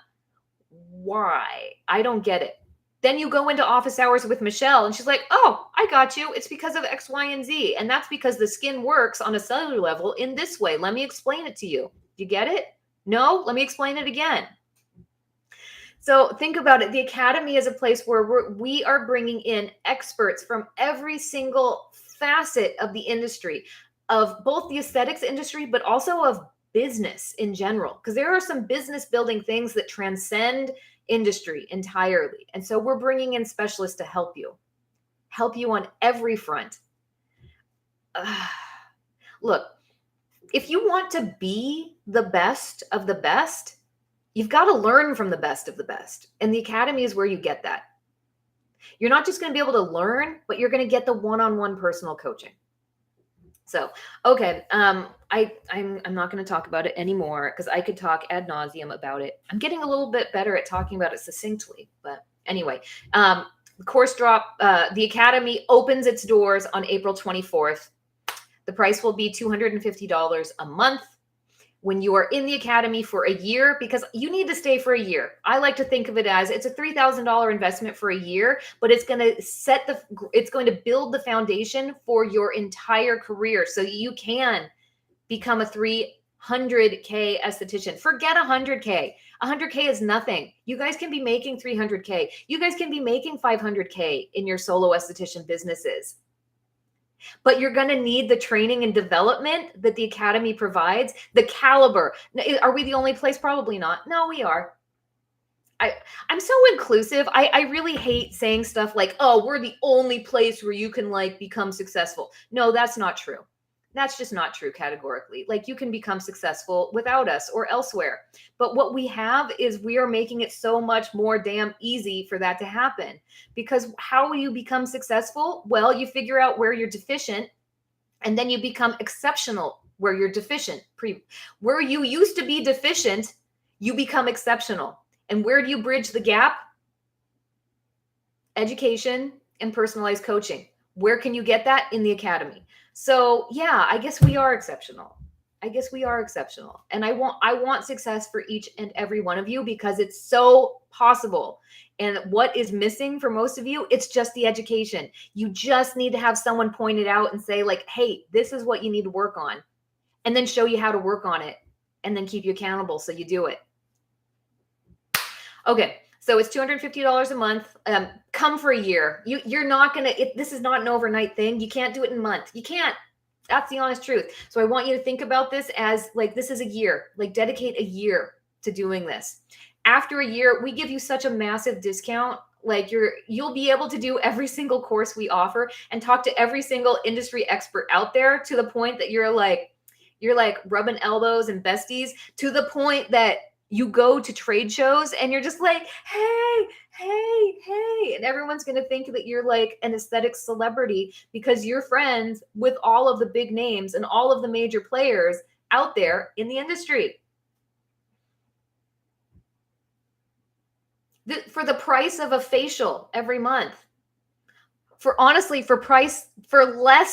Why? I don't get it. Then you go into office hours with Michelle and she's like, oh, I got you. It's because of X, Y, and Z. And that's because the skin works on a cellular level in this way. Let me explain it to you. You get it? No? Let me explain it again. So think about it. The Academy is a place where we are bringing in experts from every single facet of the industry, of both the aesthetics industry, but also of business in general. Because there are some business building things that transcend industry entirely. And so we're bringing in specialists to help you on every front. Look, if you want to be the best of the best, you've got to learn from the best of the best. And the Academy is where you get that. You're not just going to be able to learn, but you're going to get the one-on-one personal coaching. So, okay, I'm not going to talk about it anymore because I could talk ad nauseum about it. I'm getting a little bit better at talking about it succinctly, but anyway, the course drop. The Academy opens its doors on April 24th. The price will be $250 a month. When you are in the Academy for a year, because you need to stay for a year. I like to think of it as it's a $3,000 investment for a year, but it's going to build the foundation for your entire career. So you can become a 300K esthetician. Forget 100K. 100K is nothing. You guys can be making 300K. You guys can be making 500K in your solo esthetician businesses. But you're going to need the training and development that the Academy provides, the caliber. Are we the only place? Probably not. No, we are. I'm so inclusive. I really hate saying stuff like, oh, we're the only place where you can like become successful. No, that's not true. That's just not true categorically. Like you can become successful without us or elsewhere. But what we have is we are making it so much more damn easy for that to happen. Because how will you become successful? Well, you figure out where you're deficient and then you become exceptional where you're deficient. Where you used to be deficient, you become exceptional. And where do you bridge the gap? Education and personalized coaching. Where can you get that? In the Academy. So yeah, I guess we are exceptional. And I want success for each and every one of you because it's so possible. And what is missing for most of you, it's just the education. You just need to have someone point it out and say like, hey, this is what you need to work on. And then show you how to work on it and then keep you accountable so you do it. Okay. So it's $250 a month. Come for a year. You're not going to, this is not an overnight thing. You can't do it in a month. You can't. That's the honest truth. So I want you to think about this as like, this is a year, like dedicate a year to doing this. After a year, we give you such a massive discount. Like you'll be able to do every single course we offer and talk to every single industry expert out there to the point that you're like rubbing elbows and besties to the point that you go to trade shows and you're just like, hey, and everyone's going to think that you're like an aesthetic celebrity because you're friends with all of the big names and all of the major players out there in the industry. For the price of a facial every month. For less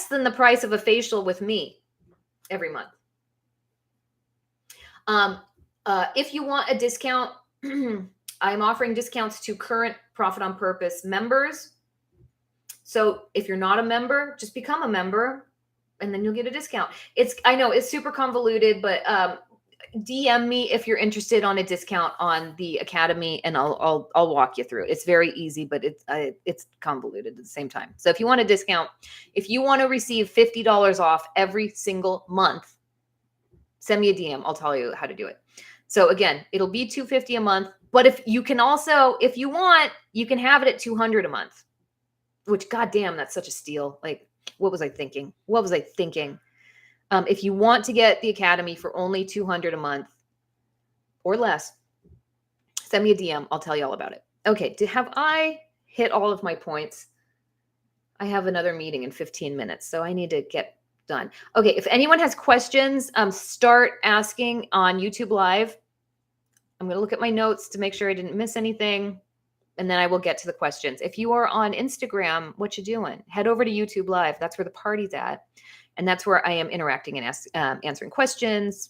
than the price of a facial with me every month. If you want a discount, I'm offering discounts to current Profit on Purpose members. So if you're not a member, just become a member and then you'll get a discount. I know it's super convoluted, but DM me if you're interested on a discount on the Academy and I'll walk you through it. It's very easy, but it's convoluted at the same time. So if you want a discount, if you want to receive $50 off every single month, send me a DM. I'll tell you how to do it. So again, it'll be $250 a month, but if you want, you can have it at $200 a month, which goddamn, that's such a steal. Like, what was I thinking? If you want to get the Academy for only $200 a month or less, send me a DM. I'll tell you all about it. Okay. Have I hit all of my points? I have another meeting in 15 minutes, so I need to get done. Okay. If anyone has questions, start asking on YouTube Live. I'm going to look at my notes to make sure I didn't miss anything. And then I will get to the questions. If you are on Instagram, what you doing? Head over to YouTube Live. That's where the party's at. And that's where I am interacting and answering questions,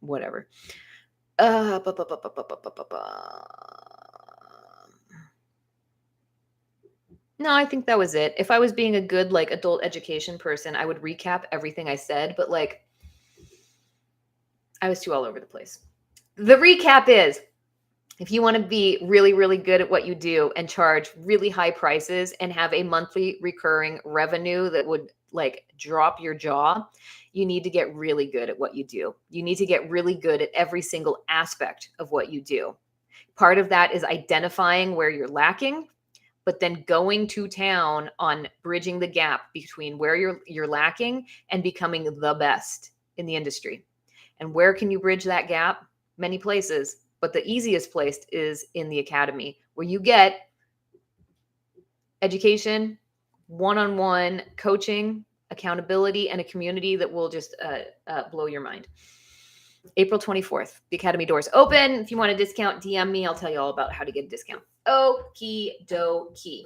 whatever. No, I think that was it. If I was being a good like adult education person, I would recap everything I said, but like I was too all over the place. The recap is If you want to be really, really good at what you do and charge really high prices and have a monthly recurring revenue that would like drop your jaw, you need to get really good at what you do. You need to get really good at every single aspect of what you do. Part of that is identifying where you're lacking, but then going to town on bridging the gap between where you're lacking and becoming the best in the industry. And where can you bridge that gap? Many places, but the easiest place is in the academy, where you get education, one-on-one coaching, accountability, and a community that will just blow your mind. April 24th, the academy doors open. If you want a discount, DM me. I'll tell you all about how to get a discount. Okie dokie.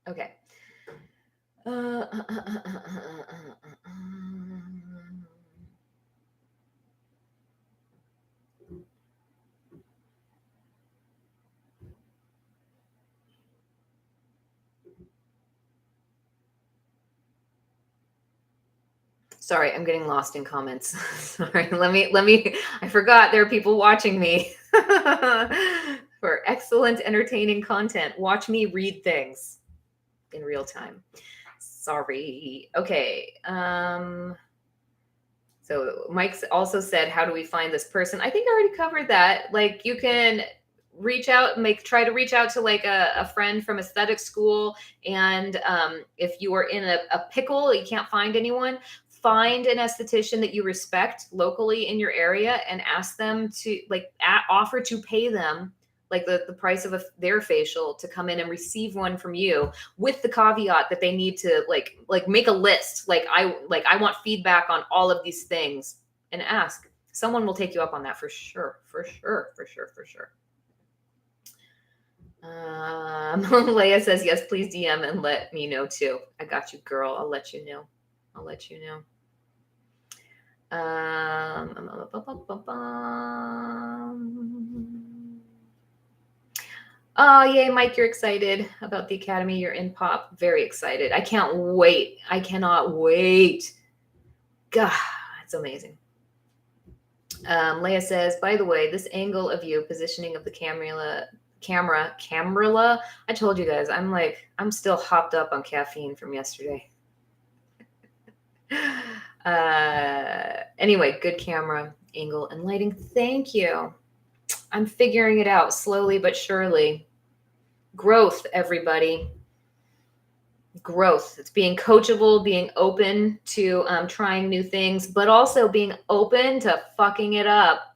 Okay. Sorry, I'm getting lost in comments. Sorry, let me, I forgot there are people watching me for excellent, entertaining content. Watch me read things in real time. Sorry. Okay. So Mike's also said, how do we find this person? I think I already covered that. Like you can reach out, try to reach out to like a friend from aesthetic school. And if you are in a pickle, you can't find anyone, find an esthetician that you respect locally in your area and ask them to offer to pay them like the price of their facial to come in and receive one from you, with the caveat that they need to like make a list. I want feedback on all of these things, and ask. Someone will take you up on that for sure. Leia says, yes, please DM and let me know too. I got you, girl. I'll let you know. Oh, yay, Mike, you're excited about the academy. You're in pop. Very excited. I can't wait. I cannot wait. God, it's amazing. Leia says, by the way, this angle of you, positioning of the camera, I told you guys, I'm still hopped up on caffeine from yesterday. Anyway, good camera angle and lighting. Thank you. I'm figuring it out slowly but surely. Growth, everybody. Growth. It's being coachable, being open to trying new things, but also being open to fucking it up.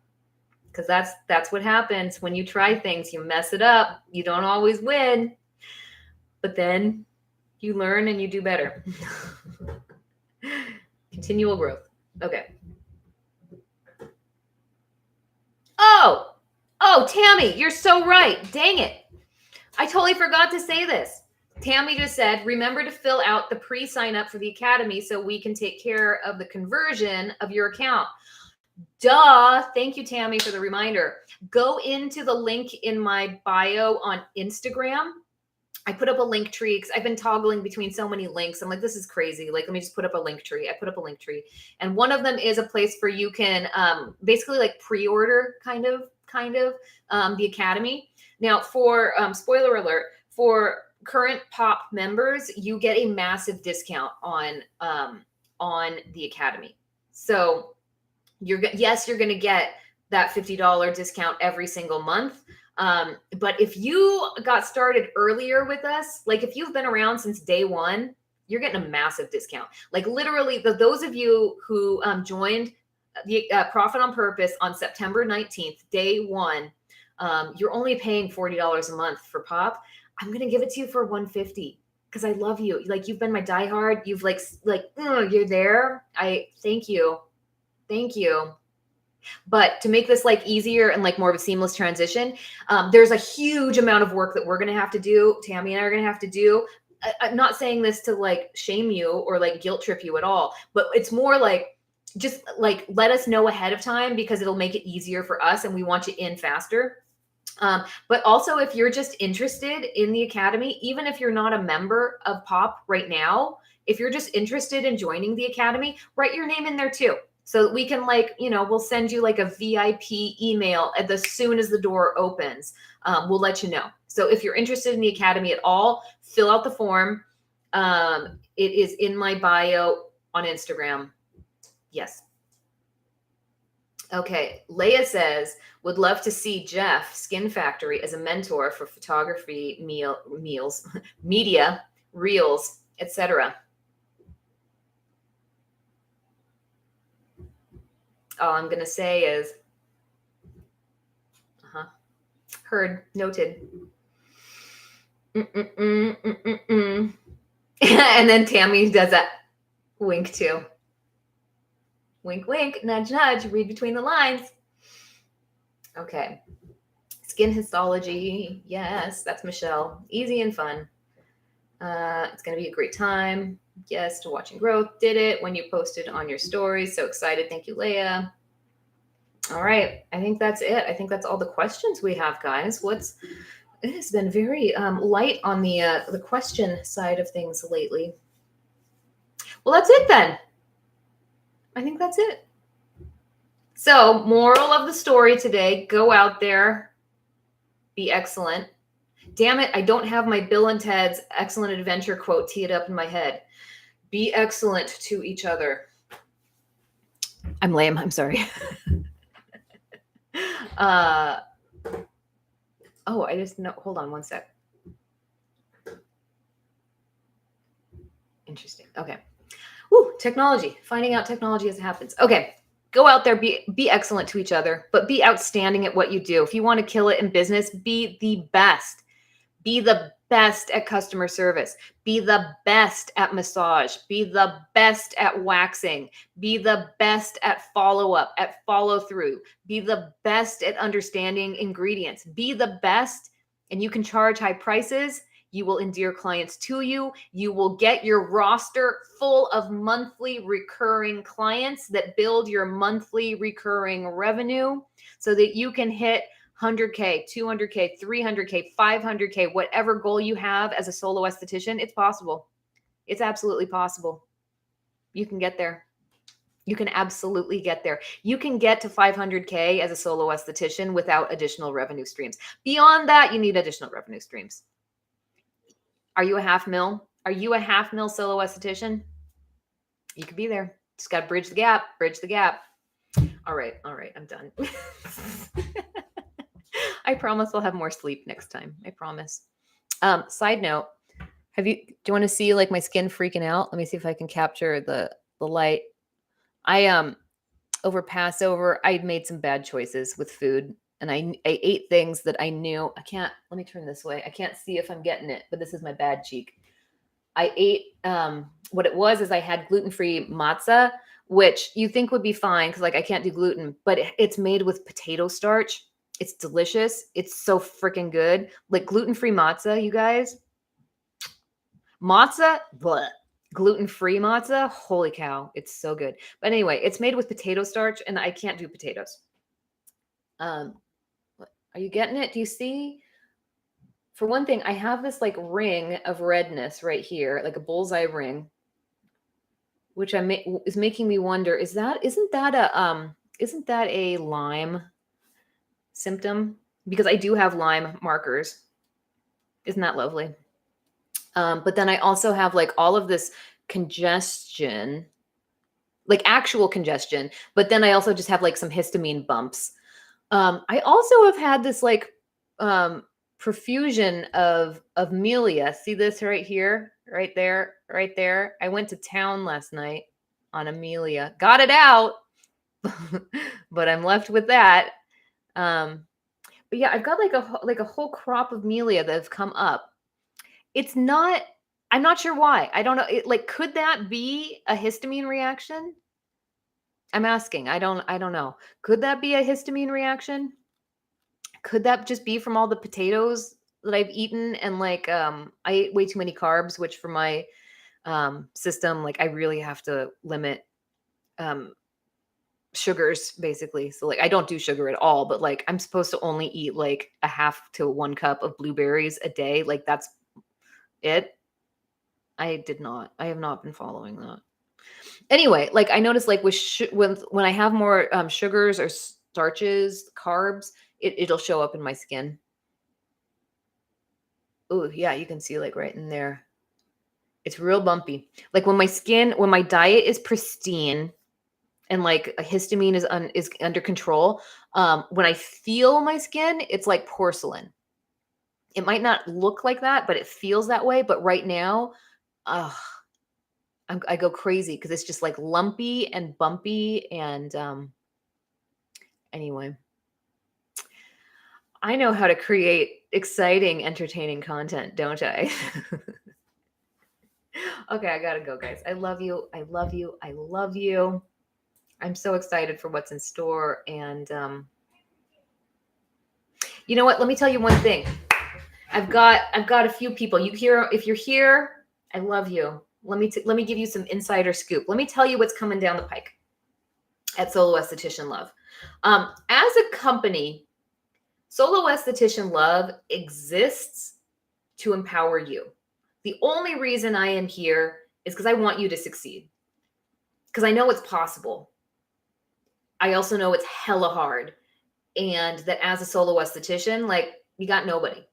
Because that's what happens when you try things. You mess it up. You don't always win. But then you learn and you do better. Continual growth. Okay. Oh, Tammy, you're so right. Dang it. I totally forgot to say this. Tammy just said, remember to fill out the pre-sign up for the academy so we can take care of the conversion of your account. Duh. Thank you, Tammy, for the reminder. Go into the link in my bio on Instagram. I put up a link tree because I've been toggling between so many links. I'm like, this is crazy. Like, let me just put up a link tree. I put up a link tree. And one of them is a place where you can basically like pre-order kind of the academy. Now for spoiler alert, for current pop members, you get a massive discount on the academy. So you're going to get that $50 discount every single month. But if you got started earlier with us, like if you've been around since day one, you're getting a massive discount. Like literally those of you who joined the Profit on Purpose on September 19th, day one, you're only paying $40 a month for pop. I'm going to give it to you for $150 because I love you. Like you've been my diehard. You've you're there. I thank you. Thank you. But to make this like easier and like more of a seamless transition, there's a huge amount of work that we're going to have to do. Tammy and I are going to have to do. I'm not saying this to like shame you or like guilt trip you at all, but it's more like, just like, let us know ahead of time because it'll make it easier for us and we want you in faster. But also if you're just interested in the academy, even if you're not a member of POP right now, if you're just interested in joining the academy, write your name in there too. So we can we'll send you like a VIP email as soon as the door opens. We'll let you know. So if you're interested in the Academy at all, fill out the form. It is in my bio on Instagram. Yes. Okay. Leah says, would love to see Jeff Skin Factory as a mentor for photography, meals, media, reels, etc. All I'm going to say is, heard, noted. And then Tammy does that wink too. Wink, wink, nudge, nudge, read between the lines. Okay. Skin histology. Yes, that's Michelle. Easy and fun. It's going to be a great time. Yes, to watching growth. Did it when you posted on your stories. So excited. Thank you, Leah. All right. I think that's it. I think that's all the questions we have, guys. It has been very light on the question side of things lately. Well, that's it then. I think that's it. So, moral of the story today, go out there, be excellent. Damn it, I don't have my Bill and Ted's Excellent Adventure quote teed up in my head. Be excellent to each other. I'm lame, I'm sorry. I just know, hold on one sec. Interesting, okay. Woo, technology, finding out technology as it happens. Okay. Go out there, be excellent to each other, but be outstanding at what you do. If you want to kill it in business, be the best. Be the best at customer service. Be the best at massage. Be the best at waxing. Be the best at follow-up, at follow-through. Be the best at understanding ingredients. Be the best, and you can charge high prices. You will endear clients to you. You will get your roster full of monthly recurring clients that build your monthly recurring revenue so that you can hit 100K, 200K, 300K, 500K, whatever goal you have as a solo esthetician. It's possible. It's absolutely possible. You can get there. You can absolutely get there. You can get to 500K as a solo esthetician without additional revenue streams. Beyond that, you need additional revenue streams. Are you a $500,000? Are you a $500,000 solo esthetician? You could be there. Just got to bridge the gap, bridge the gap. All right. I'm done. I promise I'll have more sleep next time. I promise. Side note, do you want to see like my skin freaking out? Let me see if I can capture the light. Over Passover, I made some bad choices with food. And I ate things that I knew. Let me turn this way. I can't see if I'm getting it, but this is my bad cheek. I ate, what it was is I had gluten-free matzah, which you think would be fine because like I can't do gluten, but it's made with potato starch. It's delicious. It's so freaking good. Like gluten-free matzah, you guys. Matzah, bleh. Gluten-free matzah, holy cow. It's so good. But anyway, it's made with potato starch and I can't do potatoes. Are you getting it? Do you see? For one thing, I have this like ring of redness right here, like a bullseye ring, which is making me wonder, isn't that a Lyme symptom? Because I do have Lyme markers. Isn't that lovely? But then I also have like all of this congestion, like actual congestion, but then I also just have like some histamine bumps. I also have had this like profusion of Amelia. See this right here, right there, right there. I went to town last night on Amelia, got it out, but I'm left with that. But yeah, I've got like a whole crop of Amelia that have come up. I'm not sure why. I don't know. Could that be a histamine reaction? I'm asking. I don't know. Could that be a histamine reaction? Could that just be from all the potatoes that I've eaten? And like, I ate way too many carbs, which for my system, like I really have to limit sugars basically. So like, I don't do sugar at all, but like I'm supposed to only eat like a half to 1 cup of blueberries a day. Like that's it. I have not been following that. Anyway, like I noticed like with when I have more sugars or starches, carbs, it'll show up in my skin. Oh, yeah, you can see like right in there. It's real bumpy. Like when my diet is pristine and like a histamine is under control, when I feel my skin, it's like porcelain. It might not look like that, but it feels that way. But right now, uh, I go crazy because it's just like lumpy and bumpy. And anyway, I know how to create exciting, entertaining content, don't I? Okay, I gotta go, guys. I love you. I love you. I love you. I'm so excited for what's in store. And you know what? Let me tell you one thing. I've got a few people. If you're here, I love you. Let me give you some insider scoop. Let me tell you what's coming down the pike at Solo Esthetician Love. As a company, Solo Esthetician Love exists to empower you. The only reason I am here is because I want you to succeed. Because I know it's possible. I also know it's hella hard. And that as a solo esthetician, like you got nobody.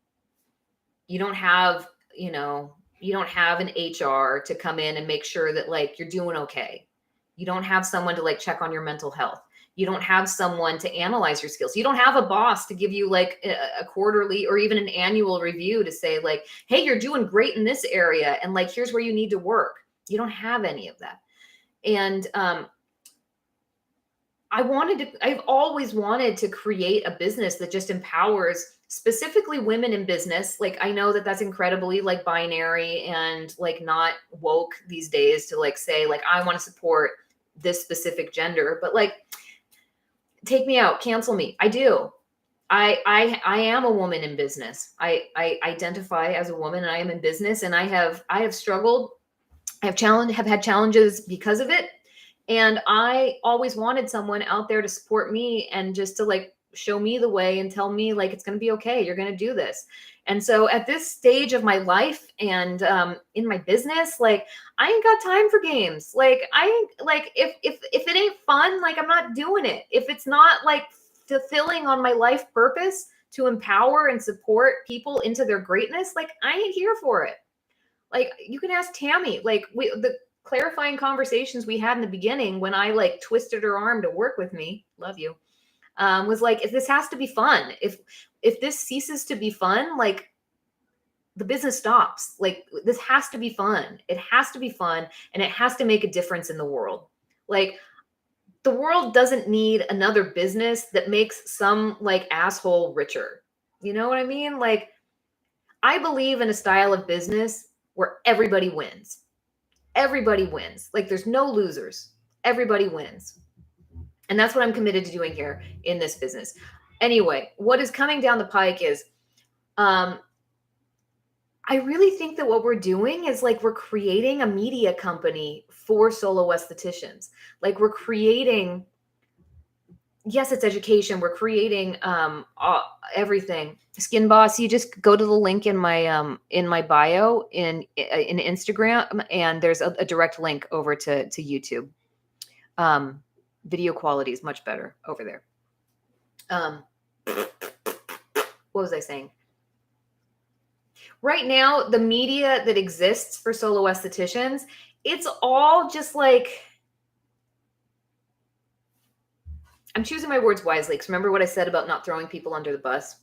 You don't have, you don't have an HR to come in and make sure that like you're doing okay. You don't have someone to like check on your mental health. You don't have someone to analyze your skills. You don't have a boss to give you like a quarterly or even an annual review to say like, hey, you're doing great in this area. And like, here's where you need to work. You don't have any of that. And I've always wanted to create a business that just empowers specifically women in business. Like, I know that that's incredibly like binary and like not woke these days to like say, like, I want to support this specific gender, but like, take me out, cancel me. I do. I am a woman in business. I identify as a woman and I am in business, and I have struggled. Have had challenges because of it. And I always wanted someone out there to support me and just to like show me the way and tell me like, it's going to be okay. You're going to do this. And so at this stage of my life and in my business, like I ain't got time for games. Like I ain't like, if it ain't fun, like I'm not doing it. If it's not like fulfilling on my life purpose to empower and support people into their greatness, like I ain't here for it. Like you can ask Tammy, like the clarifying conversations we had in the beginning when I like twisted her arm to work with me, love you, was like, if this has to be fun, if this ceases to be fun, like the business stops. Like this has to be fun. It has to be fun, and it has to make a difference in the world. Like the world doesn't need another business that makes some like asshole richer. You know what I mean? Like I believe in a style of business where everybody wins. Everybody wins. Like there's no losers. Everybody wins. And that's what I'm committed to doing here in this business. Anyway, what is coming down the pike is I really think that what we're doing is like we're creating a media company for solo estheticians. Like we're creating, yes, it's education. We're creating everything. Skin Boss, you just go to the link in my bio in Instagram, and there's a direct link over to YouTube. Video quality is much better over there. What was I saying? Right now, the media that exists for solo estheticians, it's all just like, I'm choosing my words wisely because remember what I said about not throwing people under the bus?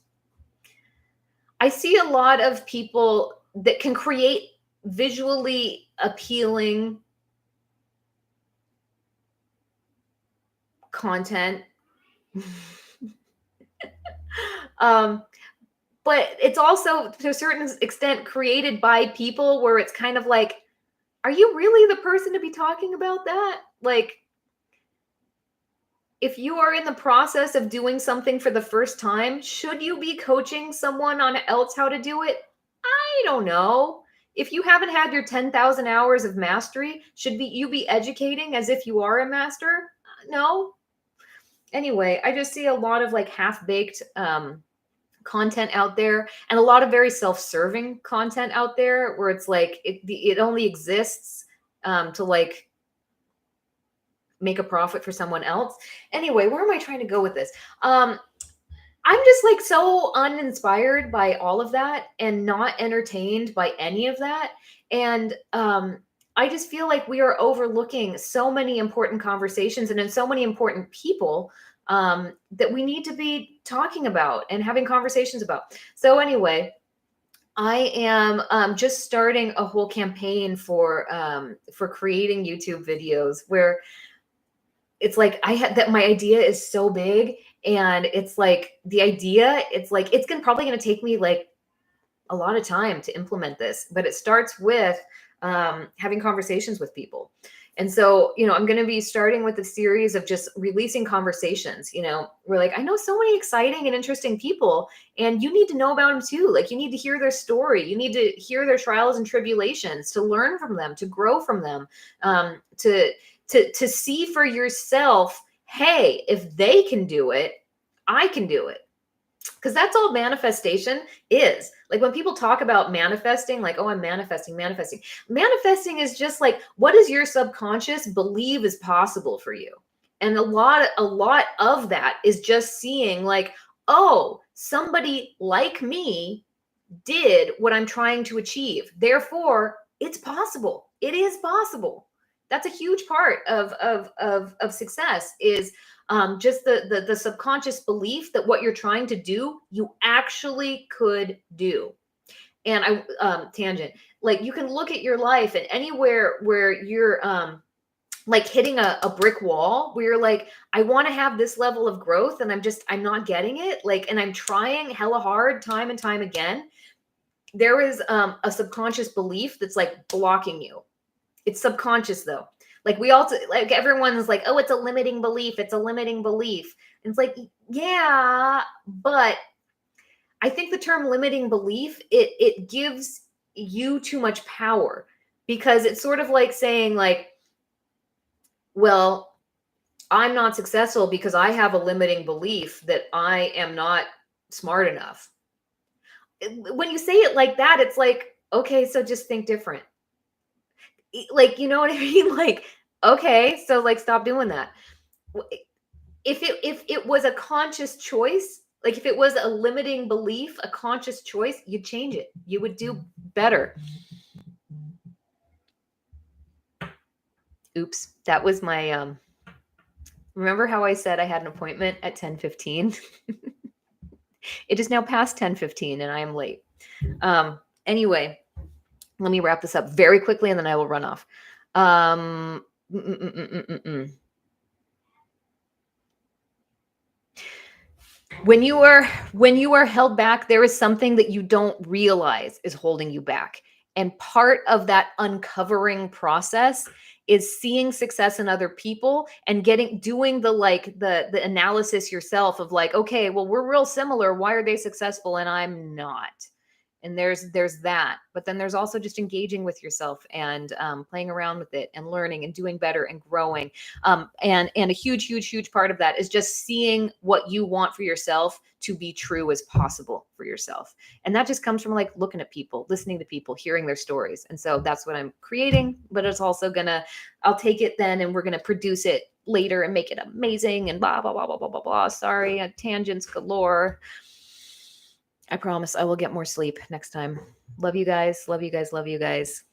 I see a lot of people that can create visually appealing content. But it's also to a certain extent created by people where it's kind of like, are you really the person to be talking about that? Like, if you are in the process of doing something for the first time, should you be coaching someone on else how to do it? I don't know. If you haven't had your 10,000 hours of mastery, you be educating as if you are a master? No. Anyway, I just see a lot of like half-baked content out there, and a lot of very self-serving content out there where it's like it only exists to like make a profit for someone else. Anyway, where am I trying to go with this? I'm just like so uninspired by all of that and not entertained by any of that. And I just feel like we are overlooking so many important conversations and in so many important people that we need to be talking about and having conversations about. So anyway, I am just starting a whole campaign for creating YouTube videos where it's like I had that my idea is so big, and it's like the idea, it's like it's probably gonna take me like a lot of time to implement this, but it starts with having conversations with people. And so, I'm going to be starting with a series of just releasing conversations. We're like, I know so many exciting and interesting people, and you need to know about them too. Like, you need to hear their story. You need to hear their trials and tribulations, to learn from them, to grow from them, to see for yourself, hey, if they can do it, I can do it. Because that's all manifestation is. Like when people talk about manifesting, like, oh, I'm manifesting. Manifesting is just like, what does your subconscious believe is possible for you? And a lot of that is just seeing like, oh, somebody like me did what I'm trying to achieve. Therefore, it's possible. It is possible. That's a huge part of success is just the subconscious belief that what you're trying to do, you actually could do. And tangent, like you can look at your life and anywhere where you're like hitting a brick wall where you're like, I want to have this level of growth and I'm not getting it. Like, and I'm trying hella hard time and time again. There is a subconscious belief that's like blocking you. It's subconscious though. Like we all, like everyone's like, oh, it's a limiting belief. It's a limiting belief. And it's like, yeah, but I think the term limiting belief, it gives you too much power, because it's sort of like saying like, well, I'm not successful because I have a limiting belief that I am not smart enough. When you say it like that, it's like, okay, so just think different. Like, you know what I mean? Like, okay, so like stop doing that. If it was a conscious choice, like if it was a limiting belief, a conscious choice, you'd change it. You would do better. Oops, that was my remember how I said I had an appointment at 10:15? It is now past 10:15 and I am late. Anyway, let me wrap this up very quickly and then I will run off. When you are held back, there is something that you don't realize is holding you back. And part of that uncovering process is seeing success in other people and doing the analysis yourself of like, okay, well, we're real similar. Why are they successful and I'm not? And there's that, but then there's also just engaging with yourself and playing around with it and learning and doing better and growing. And a huge part of that is just seeing what you want for yourself to be true as possible for yourself. And that just comes from like looking at people, listening to people, hearing their stories. And so that's what I'm creating, but it's also I'll take it then and we're going to produce it later and make it amazing and blah, blah, blah, blah, blah, blah, blah. Sorry, tangents galore. I promise I will get more sleep next time. Love you guys. Love you guys. Love you guys.